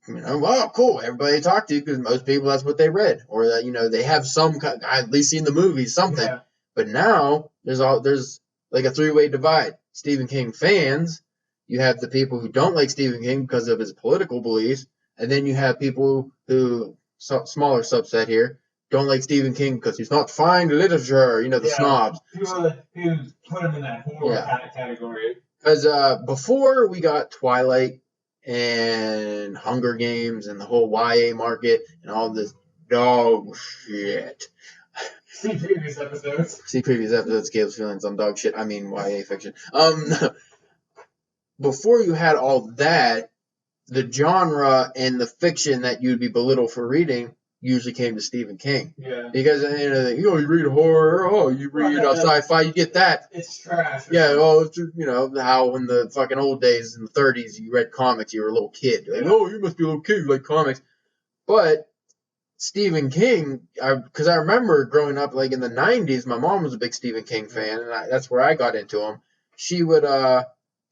oh cool, everybody talk to you because most people that's what they read, or that they have some at least seen the movie something. Yeah. But now there's like a three-way divide. Stephen King fans. You have the people who don't like Stephen King because of his political beliefs, and then you have people who, smaller subset here, don't like Stephen King because he's not fine literature, the snobs. People who put him in that horror kind of category. Because before we got Twilight and Hunger Games and the whole YA market and all this dog shit. See previous episodes. Caleb's feelings on dog shit. I mean YA fiction. Before you had all that, the genre and the fiction that you'd be belittled for reading usually came to Stephen King. Yeah. Because you read horror, you read sci-fi, you get that. It's trash. Yeah, how in the fucking old days in the 30s you read comics, you were a little kid. Like, you must be a little kid, you like comics. But Stephen King, because I remember growing up like in the 90s, my mom was a big Stephen King fan, and that's where I got into him. She would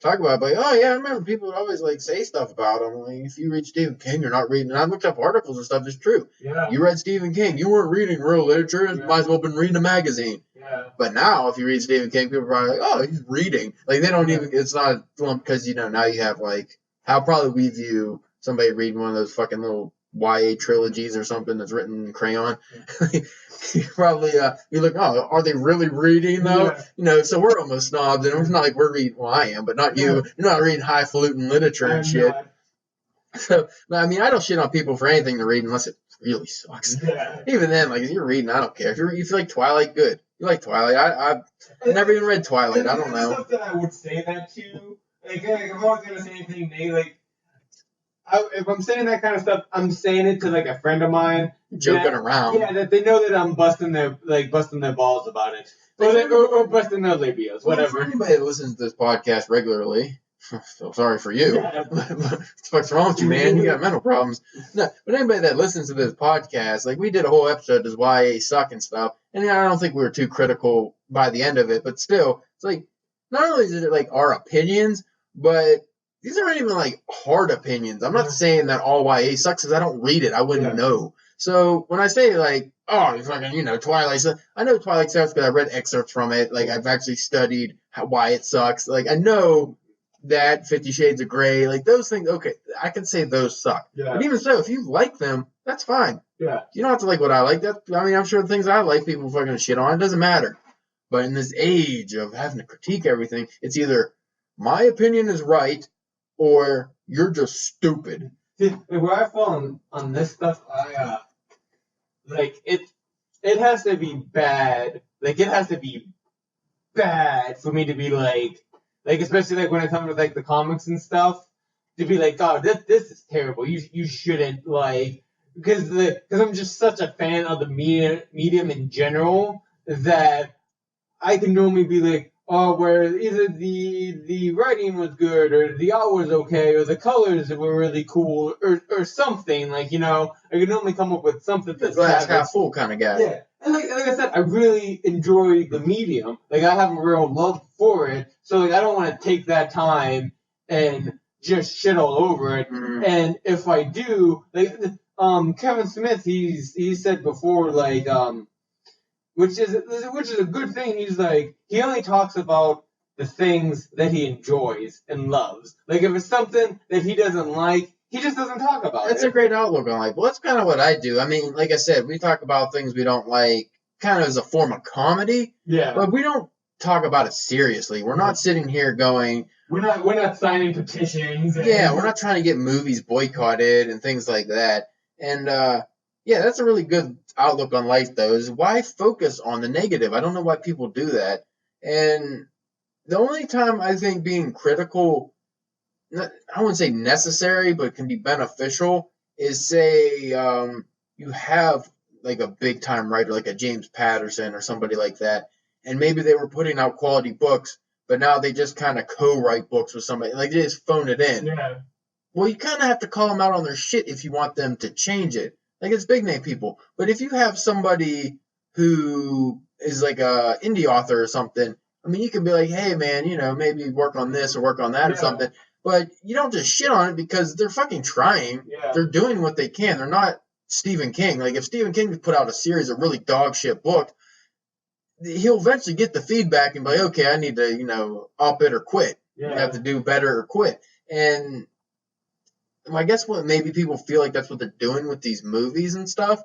talk about it, like, I remember people would always like say stuff about him. Like, if you read Stephen King, you're not reading. And I looked up articles and stuff. It's true. Yeah. You read Stephen King. You weren't reading real literature. You might as well have been reading a magazine. Yeah. But now, if you read Stephen King, people are probably like, he's reading. Like, they don't even. It's not because now you have like how probably we view somebody reading one of those fucking little YA trilogies or something that's written in crayon. You probably you look, are they really reading though? Yeah. So we're almost snobs, and it's not like we're reading. Well, I am, but not you. You're not reading highfalutin literature and shit. So, I mean, I don't shit on people for anything to read unless it really sucks. Yeah. Even then, like if you're reading, I don't care. If you feel like Twilight, good. You like Twilight? I've never even read Twilight. I don't know. Stuff that I would say that to, like, I'm always gonna say anything negative. Like, if I'm saying that kind of stuff, I'm saying it to like a friend of mine. Joking around. Yeah, that they know that I'm busting their balls about it, or busting their labias, whatever. For anybody that listens to this podcast regularly, so sorry for you. Yeah. What the fuck's wrong with you, man? You got mental problems. No, but anybody that listens to this podcast, like we did a whole episode, does YA suck and stuff, and I don't think we were too critical by the end of it, but still, it's like not only is it like our opinions, but these aren't even like hard opinions. I'm not saying that all YA sucks because I don't read it. I wouldn't know. So when I say like, it's fucking, Twilight, I know Twilight sucks because I read excerpts from it. Like I've actually studied why it sucks. Like I know that 50 Shades of Grey, like those things. Okay, I can say those suck. Yeah. But even so, if you like them, that's fine. Yeah. You don't have to like what I like. I'm sure the things I like, people fucking shit on. It doesn't matter. But in this age of having to critique everything, it's either my opinion is right or you're just stupid. See, where I fall on this stuff, it has to be bad. Like, it has to be bad for me to be like, especially like when it comes to like the comics and stuff, to be like, oh, this is terrible. You shouldn't like, because I'm just such a fan of the medium in general that I can normally be like, where either the writing was good, or the art was okay, or the colors were really cool, or something. Like, I can normally come up with something that's glass half full kind of guy. Yeah. And like I said, I really enjoy the medium. Like, I have a real love for it. So, like, I don't want to take that time and just shit all over it. Mm-hmm. And if I do, like, Kevin Smith, he said before, like, which is a good thing. He's like, he only talks about the things that he enjoys and loves. Like, if it's something that he doesn't like, he just doesn't talk about it. That's a great outlook on life. Well, that's kind of what I do. I mean, like I said, we talk about things we don't like kind of as a form of comedy. Yeah. But we don't talk about it seriously. We're not sitting here going... We're not signing petitions. Yeah, we're not trying to get movies boycotted and things like that. And, that's a really good outlook on life, though, is why focus on the negative? I don't know why people do that. And the only time I think being critical, I wouldn't say necessary, but can be beneficial, is say you have like a big time writer, like a James Patterson or somebody like that, and maybe they were putting out quality books, but now they just kind of co-write books with somebody, like they just phone it in. Yeah. Well, you kind of have to call them out on their shit if you want them to change it. Like, it's big name people. But if you have somebody who is like a indie author or something, I mean, you can be like, hey, man, you know, maybe work on this or work on that or something. But you don't just shit on it because they're fucking trying. Yeah. They're doing what they can. They're not Stephen King. Like, if Stephen King put out a series of really dog shit book, he'll eventually get the feedback and be like, okay, I need to, you know, up it or quit. Yeah. You have to do better or quit. And I guess what maybe people feel like that's what they're doing with these movies and stuff,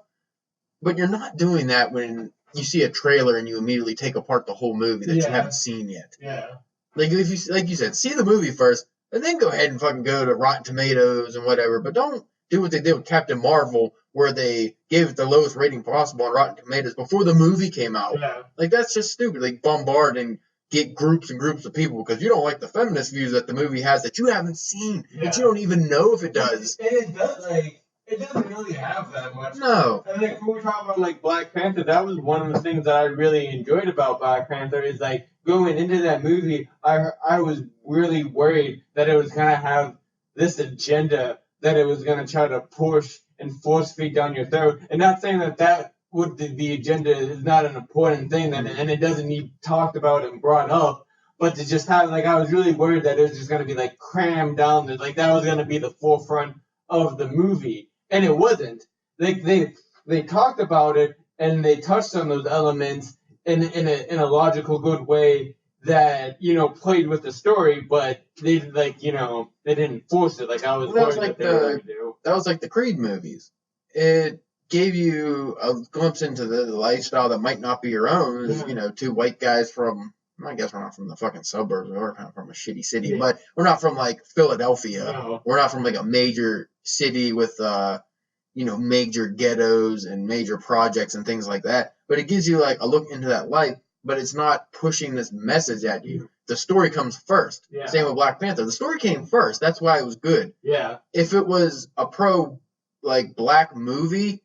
but you're not doing that when you see a trailer and you immediately take apart the whole movie that you haven't seen yet. Yeah. Like if you, like you said, see the movie first, and then go ahead and fucking go to Rotten Tomatoes and whatever. But don't do what they did with Captain Marvel, where they gave it the lowest rating possible on Rotten Tomatoes before the movie came out. Yeah. Like that's just stupid. Like bombard and get groups and groups of people because you don't like the feminist views that the movie has that you haven't seen, that you don't even know if it does. And it does, like, it doesn't really have that much. No. And like when we talk about like Black Panther, that was one of the things that I really enjoyed about Black Panther is like going into that movie, I was really worried that it was gonna have this agenda that it was gonna try to push and force feed down your throat. And not saying that would the agenda is not an important thing and it doesn't need talked about and brought up, but to just have like I was really worried that it was just gonna be like crammed down there, like that was gonna be the forefront of the movie. And it wasn't. Like they talked about it and they touched on those elements in a logical, good way that, you know, played with the story, but they like, you know, they didn't force it like I was worried that they were going to do. That was like the Creed movies. It gave you a glimpse into the lifestyle that might not be your own. Yeah. You know, two white guys from, I guess we're not from the fucking suburbs. We're kind of from a shitty city, Yeah. but we're not from like Philadelphia. No. We're not from like a major city with, you know, major ghettos and major projects and things like that. But it gives you like a look into that life, but it's not pushing this message at you. The story comes first. Yeah. Same with Black Panther. The story came first. That's why it was good. Yeah. If it was a pro like black movie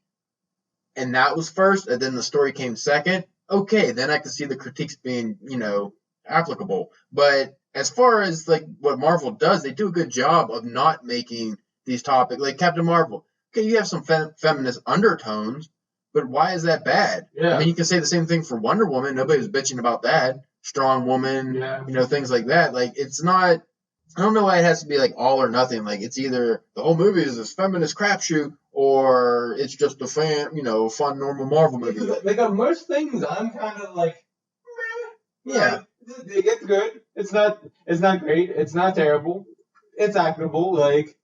and that was first and then the story came second, okay, then I could see the critiques being, you know, applicable. But as far as like what Marvel does, they do a good job of not making these topics like Captain Marvel. Okay, you have some feminist undertones, but why is that bad? Yeah. I mean, you can say the same thing for Wonder Woman. Nobody was bitching about that. Strong woman, Yeah. you know, things like that. Like, it's not, I don't know why it has to be like all or nothing. Like, it's either the whole movie is this feminist crapshoot or it's just a fun, normal Marvel movie. Like on most things, I'm kind of like, meh. Yeah. Like, it's good. It's not great. It's not terrible. It's actable. Like,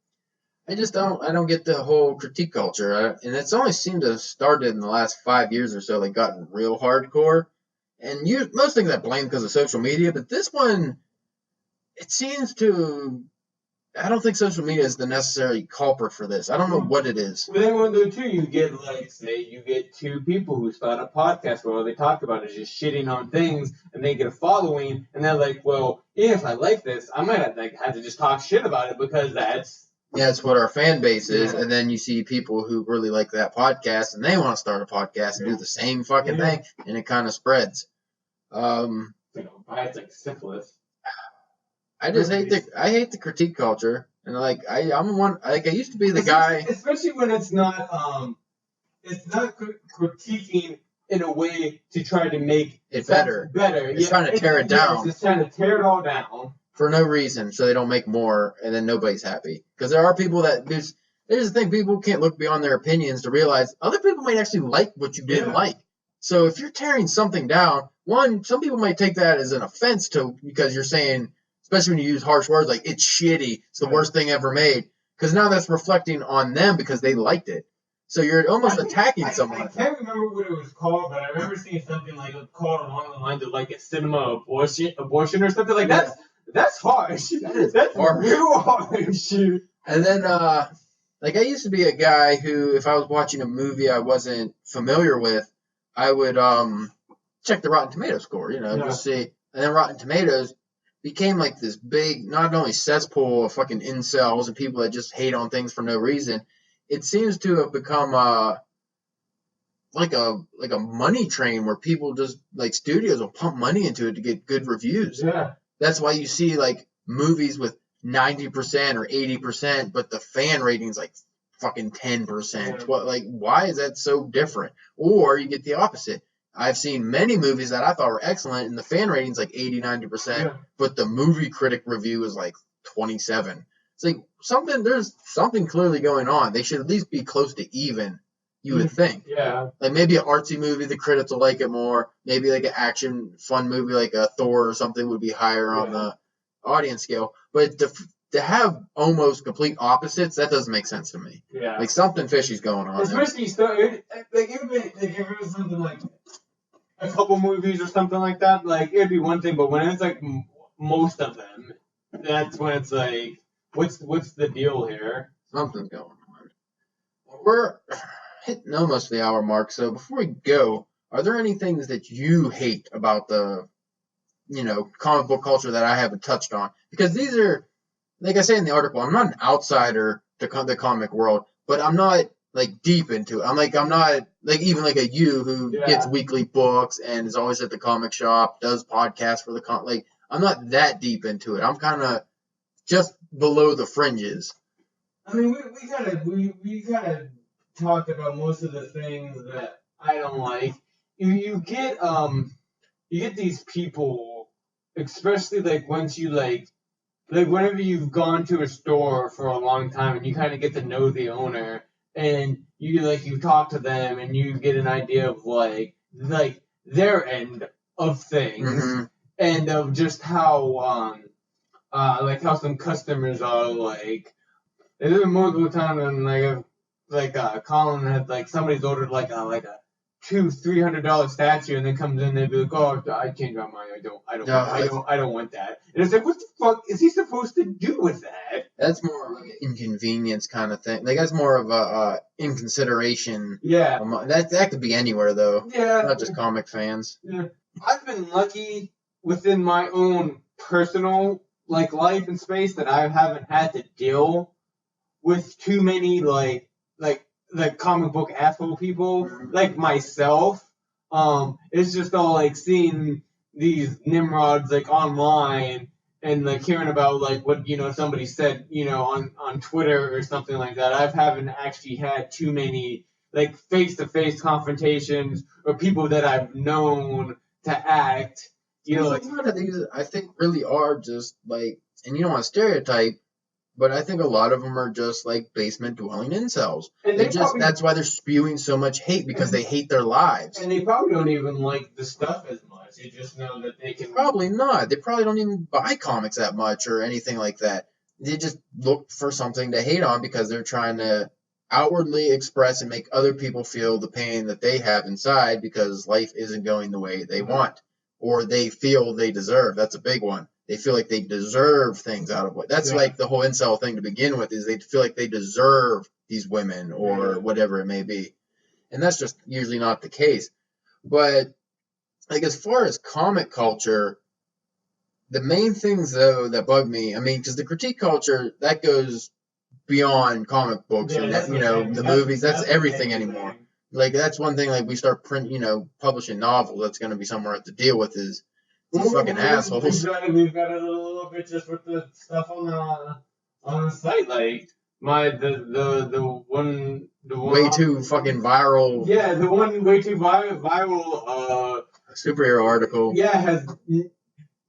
I don't get the whole critique culture. And it's only seemed to have started in the last 5 years or so, like gotten real hardcore. And most things I blame because of social media, but this one, it seems to, I don't think social media is the necessary culprit for this. I don't know what it is. But then when they do too, you get like, say, you get two people who start a podcast where all they talk about is just shitting on things, and they get a following, and they're like, well, if I like this, I might have to just talk shit about it because that's. Yeah, it's what our fan base is, Yeah. and then you see people who really like that podcast, and they want to start a podcast and do the same fucking thing, and it kind of spreads. It's like syphilis. I just hate the critique culture, and like I used to be the guy, especially when it's not critiquing in a way to try to make it better. It's trying to tear it down. It's trying to tear it all down. For no reason, so they don't make more, and then nobody's happy. Because there are people that there's the thing, people can't look beyond their opinions to realize other people might actually like what you didn't like. So if you're tearing something down, some people might take that as an offense because you're saying, especially when you use harsh words like it's shitty, it's the worst thing ever made. Because now that's reflecting on them because they liked it. So you're almost attacking someone. I can't remember what it was called, but I remember seeing something like called along the lines of like a cinema abortion or something like that. That's harsh. That's real harsh. And then, like I used to be a guy who, if I was watching a movie I wasn't familiar with, I would check the Rotten Tomatoes score, just see. And then Rotten Tomatoes became like this big, not only cesspool of fucking incels and people that just hate on things for no reason. It seems to have become like a money train where people just like studios will pump money into it to get good reviews. Yeah. That's why you see like movies with 90% or 80%, but the fan rating's like fucking 10%. Yeah. What, like, why is that so different? Or you get the opposite. I've seen many movies that I thought were excellent, and the fan rating's like 80, 90%, but the movie critic review is like 27. It's like there's something clearly going on. They should at least be close to even, you would think. Yeah. Like maybe an artsy movie, the critics will like it more. Maybe like an action, fun movie like a Thor or something would be higher on the audience scale. But to have almost complete opposites, that doesn't make sense to me. Yeah. Like something fishy's going on. Especially if it was something like a couple movies or something like that, like it'd be one thing. But when it's like most of them, that's when it's like, what's the deal here? Something's going on. Well, we're hitting almost the hour mark, so before we go, are there any things that you hate about the, comic book culture that I haven't touched on? Because these are, like I say in the article, I'm not an outsider to the comic world, but I'm not like deep into it. I'm not like even like a you who gets weekly books and is always at the comic shop, does podcasts for the like I'm not that deep into it. I'm kind of just below the fringes. I mean, we kind of talked about most of the things that I don't like. You get these people, especially like once you like whenever you've gone to a store for a long time and you kind of get to know the owner and you talk to them and you get an idea of like their end of things and of just how how some customers are like. There's multiple times when Colin had like somebody's ordered like a $200-300 statue and then comes in and they'd be like, oh, I changed my mind. I don't want that. And it's like, what the fuck is he supposed to do with that? That's more like an inconvenience kind of thing. Like that's more of a inconsideration. Yeah. That could be anywhere though. Yeah. Not just comic fans. Yeah. I've been lucky within my own personal life and space that I haven't had to deal with too many like comic book asshole people like myself. It's just all like seeing these nimrods like online and like hearing about like what somebody said on Twitter or something like that. I haven't actually had too many like face-to-face confrontations or people that I've known to act. A lot of these I think really are just like, and you don't want to stereotype, but I think a lot of them are just like basement dwelling incels. That's why they're spewing so much hate, because they hate their lives. And they probably don't even like the stuff as much. They just know that they can. Probably not. They probably don't even buy comics that much or anything like that. They just look for something to hate on because they're trying to outwardly express and make other people feel the pain that they have inside because life isn't going the way they want or they feel they deserve. That's a big one. They feel like they deserve things out of what. That's like the whole incel thing to begin with, is they feel like they deserve these women or whatever it may be. And that's just usually not the case. But like as far as comic culture, the main things though that bug me, I mean, because the critique culture, that goes beyond comic books and that, the movies, that's everything anymore. Like that's one thing, like we start publishing novels, that's going to be somewhere I have to deal with is these fucking assholes. We've got a little bit just with the stuff on the site, like the one way too fucking viral. Yeah, the one way too viral superhero article. Yeah,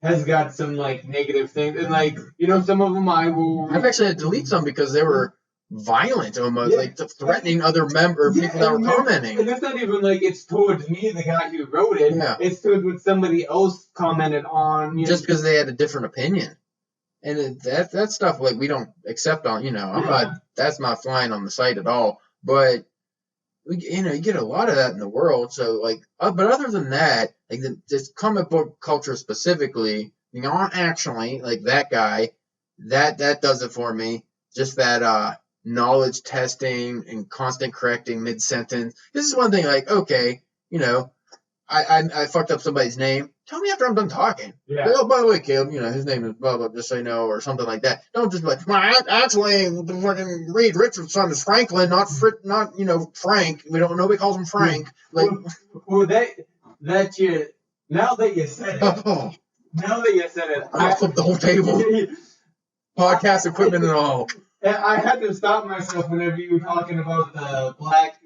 has got some like negative things, and like some of them I've actually had to delete some because they were violent, almost like threatening other people that were commenting. And it's not even like it's towards me, the guy who wrote it. Yeah. It's towards what somebody else commented on. Just because they had a different opinion. And that stuff like we don't accept on, that's not flying on the site at all. But you get a lot of that in the world. So like, but other than that, like this comic book culture specifically, actually like that guy, that does it for me. Just that knowledge testing and constant correcting mid-sentence. This is one thing, like, okay, I fucked up somebody's name. Tell me after I'm done talking. Yeah. Like, oh, by the way, Caleb, his name is blah blah. Just so you know, or something like that. Don't just be like, well, actually, the fucking Reed Richards' son is Franklin, not Frank. Nobody calls him Frank. Like, well, that you now that you said it, I flipped the whole table, podcast equipment and all. I had to stop myself whenever you were talking about the black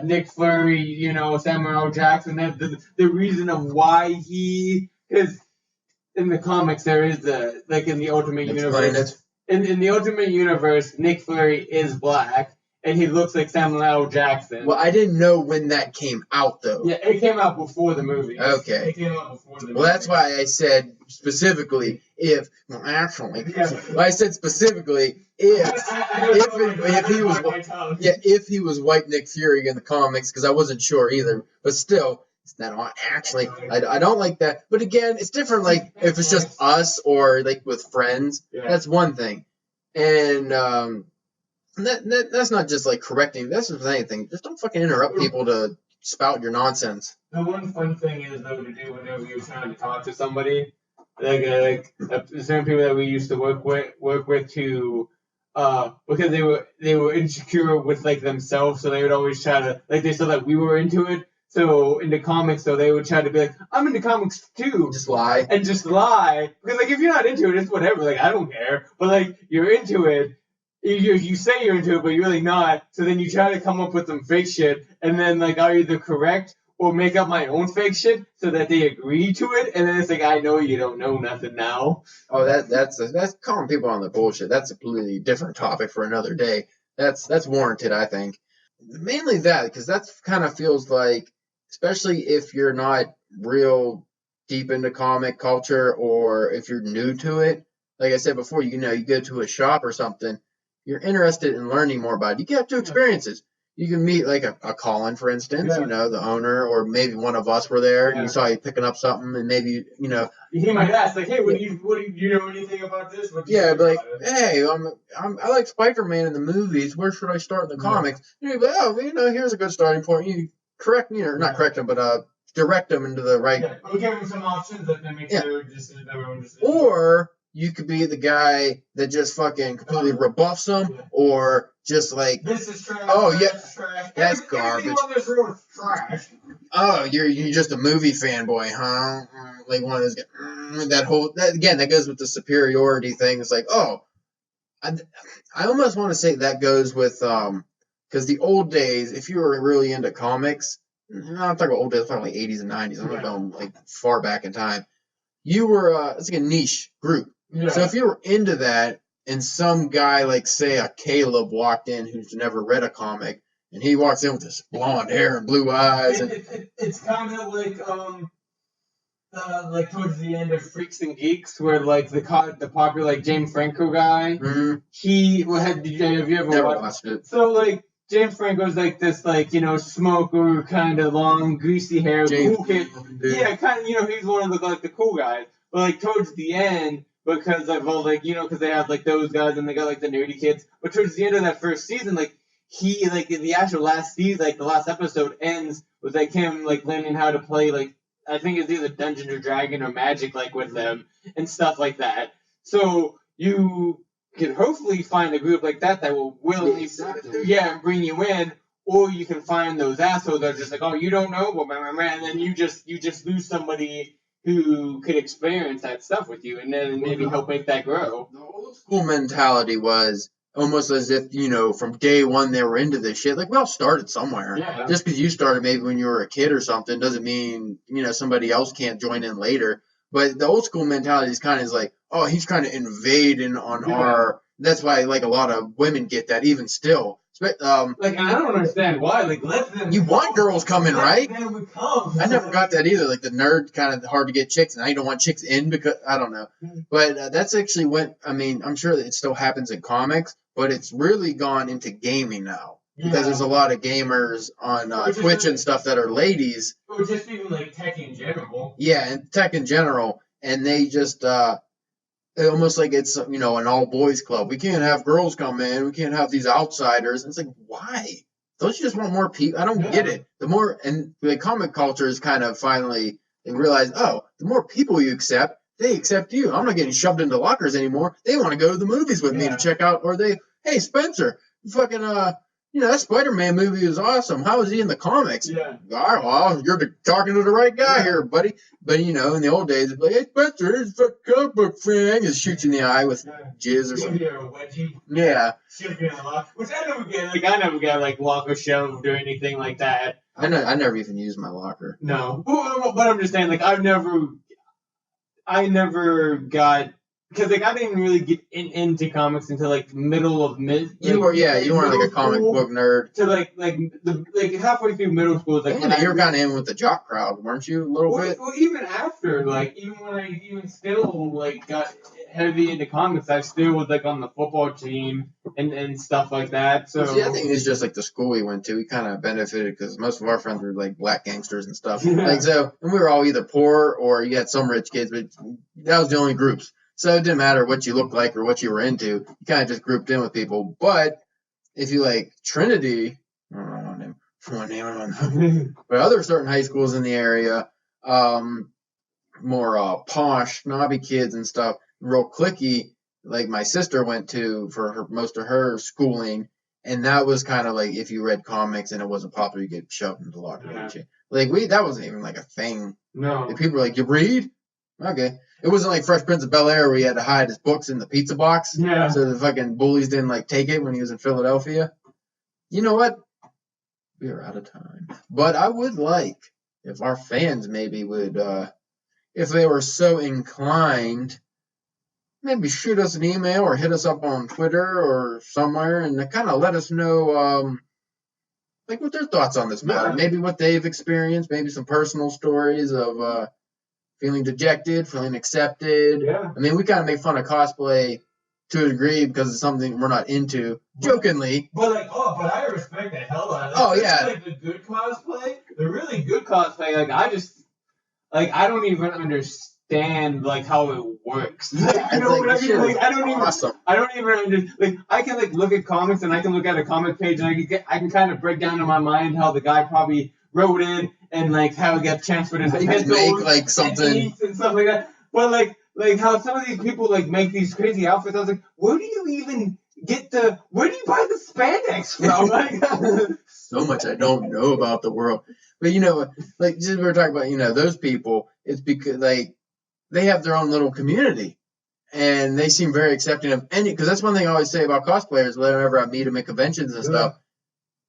Nick Fury, Samuel L. Jackson. The reason of why because in the comics there is in the Ultimate Universe. In the Ultimate Universe, Nick Fury is black, and he looks like Samuel L. Jackson. Well, I didn't know when that came out, though. Yeah, it came out before the movie. Okay. It came out before the movie. Well, that's why I said specifically if he was white Nick Fury in the comics, because I wasn't sure either. But still, it's not actually. I don't like that. But again, it's different. Like if it's just us or like with friends, that's one thing. And that's not just like correcting. That's just anything. Just don't fucking interrupt people to spout your nonsense. The one fun thing is though to do whenever you're trying to talk to somebody, like certain people that we used to work with to because they were insecure with like themselves, so they would always try to like they saw that we were into it. So in the comics, so they would try to be like, I'm into comics too. Just lie. And just lie. Because like if you're not into it, it's whatever. Like I don't care. But like you're into it. You say you're into it, but you're really not. So then you try to come up with some fake shit, and then like I'll either correct or make up my own fake shit so that they agree to it, and then it's like I know you don't know nothing now. Oh, that's calling people on the bullshit. That's a completely different topic for another day. That's warranted, I think. Mainly that, because that kind of feels like, especially if you're not real deep into comic culture or if you're new to it. Like I said before, you go to a shop or something. You're interested in learning more about it. You get two experiences. You can meet like a Colin, for instance, the owner, or maybe one of us were there and you saw you picking up something, and maybe he might ask like, "Hey, do you know anything about this?" But like, "Hey, I like Spider-Man in the movies. Where should I start in the comics?" And you'd be like, "Oh, here's a good starting point." You correct me, or not correct them, but direct them into the right. Yeah, we'll give them some options that they make sure their own decision. Or you could be the guy that just fucking completely rebuffs them, or just like, this is trash. Oh yeah, trash. That's garbage. On this road is trash. Oh, you're just a movie fanboy, huh? Like one of those guys. That goes with the superiority thing. It's like, oh, I almost want to say that goes with because the old days, if you were really into comics, I'm not talking about old days, I'm talking like 80s and 90s. I'm not going like far back in time. You were it's like a niche group. Yeah. So if you were into that, and some guy like say a Caleb walked in who's never read a comic, and he walks in with this blonde hair and blue eyes, it's kind of like towards the end of Freaks and Geeks, where like the popular like James Franco guy, have you ever watched it? So like James Franco's like this smoker, kind of long greasy hair, cool kid. Yeah, kind of he's one of the cool guys. But like towards the end, because of all because they have like those guys and they got like the nerdy kids. But towards the end of that first season, like he like in the actual last season, like the last episode ends with like him like learning how to play like I think it's either Dungeons or Dragon or Magic like with them and stuff like that. So you can hopefully find a group like that will willingly bring you in, or you can find those assholes that are just like, oh, you don't know, and then you just lose somebody who could experience that stuff with you, and then maybe help make that grow. The old school mentality was almost as if, from day one they were into this shit. Like, we all started somewhere. Yeah. Just because you started maybe when you were a kid or something doesn't mean, somebody else can't join in later. But the old school mentality is kind of like, oh, he's kind of invading on our... That's why, like, a lot of women get that even still. I don't understand why. Like, let them. You want girls coming, right? Them come. I never got that either. Like the nerd kind of hard to get chicks, and now you don't want chicks in because I don't know. But that's actually I'm sure that it still happens in comics, but it's really gone into gaming now because there's a lot of gamers on Twitch and stuff that are ladies. Or just even like tech in general. Yeah, and tech in general, and they just. Almost like it's an all boys club. We can't have girls come in. We can't have these outsiders. And it's like, why? don't you just want more people? I don't get it. The more, and the comic culture is kind of finally, they realize, oh, the more people you accept, they accept you. I'm not getting shoved into lockers anymore. They want to go to the movies with me to check out, or hey, Spencer, fucking, that Spider-Man movie is awesome. How is he in the comics? Yeah. All right, well, you're talking to the right guy here, buddy. But, in the old days, it'd be like, hey, Spencer, it's a comic book fan. Just shoot you in the eye with jizz or something. Or a wedgie. Yeah. Shove you in the locker. Which I never get. Like, I never got, like, locker shoved or anything like that. I never even used my locker. No. But I'm just saying, like, I never got, because like I didn't really get into comics until like middle of mid. You weren't like a comic book nerd. To like halfway through middle school, like you were kind of in with the jock crowd, weren't you? A little bit. Well, even after, like even when I still like got heavy into comics, I still was like on the football team and stuff like that. So see, I think it's just like the school we went to. We kind of benefited because most of our friends were like black gangsters and stuff. Like so, and we were all either poor or you had some rich kids, but that was the only groups. So it didn't matter what you looked like or what you were into. You kind of just grouped in with people. But if you like Trinity, I don't know what name, but other certain high schools in the area, more posh, snobby kids and stuff, real cliquey, like my sister went to for most of her schooling. And that was kind of like if you read comics and it wasn't popular, you get shoved into the locker room. Like that wasn't even like a thing. No. Like, people were like, you read? Okay. It wasn't like Fresh Prince of Bel-Air where he had to hide his books in the pizza box. Yeah. So the fucking bullies didn't like take it when he was in Philadelphia. You know what? We are out of time. But I would like if our fans maybe would, if they were so inclined, maybe shoot us an email or hit us up on Twitter or somewhere and kind of let us know, like what their thoughts on this matter. Maybe what they've experienced, maybe some personal stories of, feeling dejected, feeling accepted. Yeah. I mean, we kind of make fun of cosplay to a degree because it's something we're not into, jokingly. But I respect the hell out of it. Oh, yeah. Like the good cosplay, the really good cosplay, like I don't even understand like how it works. Like, you know what I mean? Like I don't even understand. Like I can like look at comics and I can look at a comic page and I can kind of break down in my mind how the guy probably wrote in and like how he got transferred his pencils make like something and stuff like that. But like how some of these people like make these crazy outfits. I was like, where do you even where do you buy the spandex from? Like, so much I don't know about the world. But like just we were talking about, those people, it's because like they have their own little community. And they seem very accepting of because that's one thing I always say about cosplayers whenever I meet them at conventions and stuff.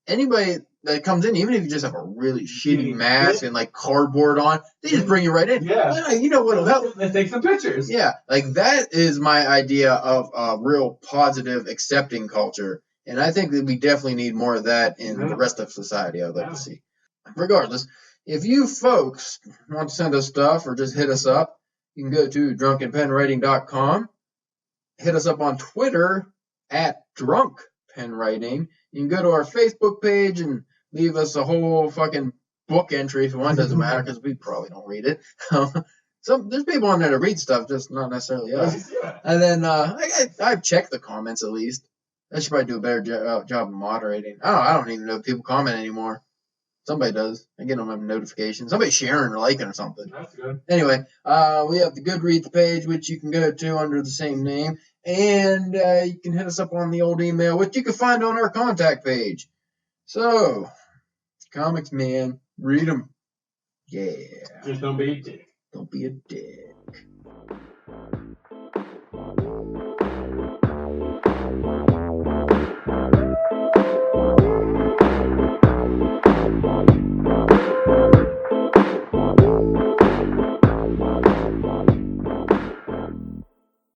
Anybody that comes in, even if you just have a really shitty mask and like cardboard on, they just bring you right in. Yeah. You know what'll help? Let's take some pictures. Yeah. Like that is my idea of a real positive accepting culture. And I think that we definitely need more of that in the rest of society. I'd like to see. Regardless, if you folks want to send us stuff or just hit us up, you can go to drunkenpenwriting.com. Hit us up on Twitter at drunkpenwriting. You can go to our Facebook page and leave us a whole fucking book entry if you want. It doesn't matter because we probably don't read it. There's people on there that read stuff, just not necessarily us. And then I've checked the comments at least. I should probably do a better job of moderating. I don't even know if people comment anymore. Somebody does. I get them a notification. Somebody's sharing or liking or something. That's good. Anyway, we have the Goodreads page, which you can go to under the same name. And you can hit us up on the old email, which you can find on our contact page. So, comics, man. Read them. Yeah. Just don't be a dick. Don't be a dick.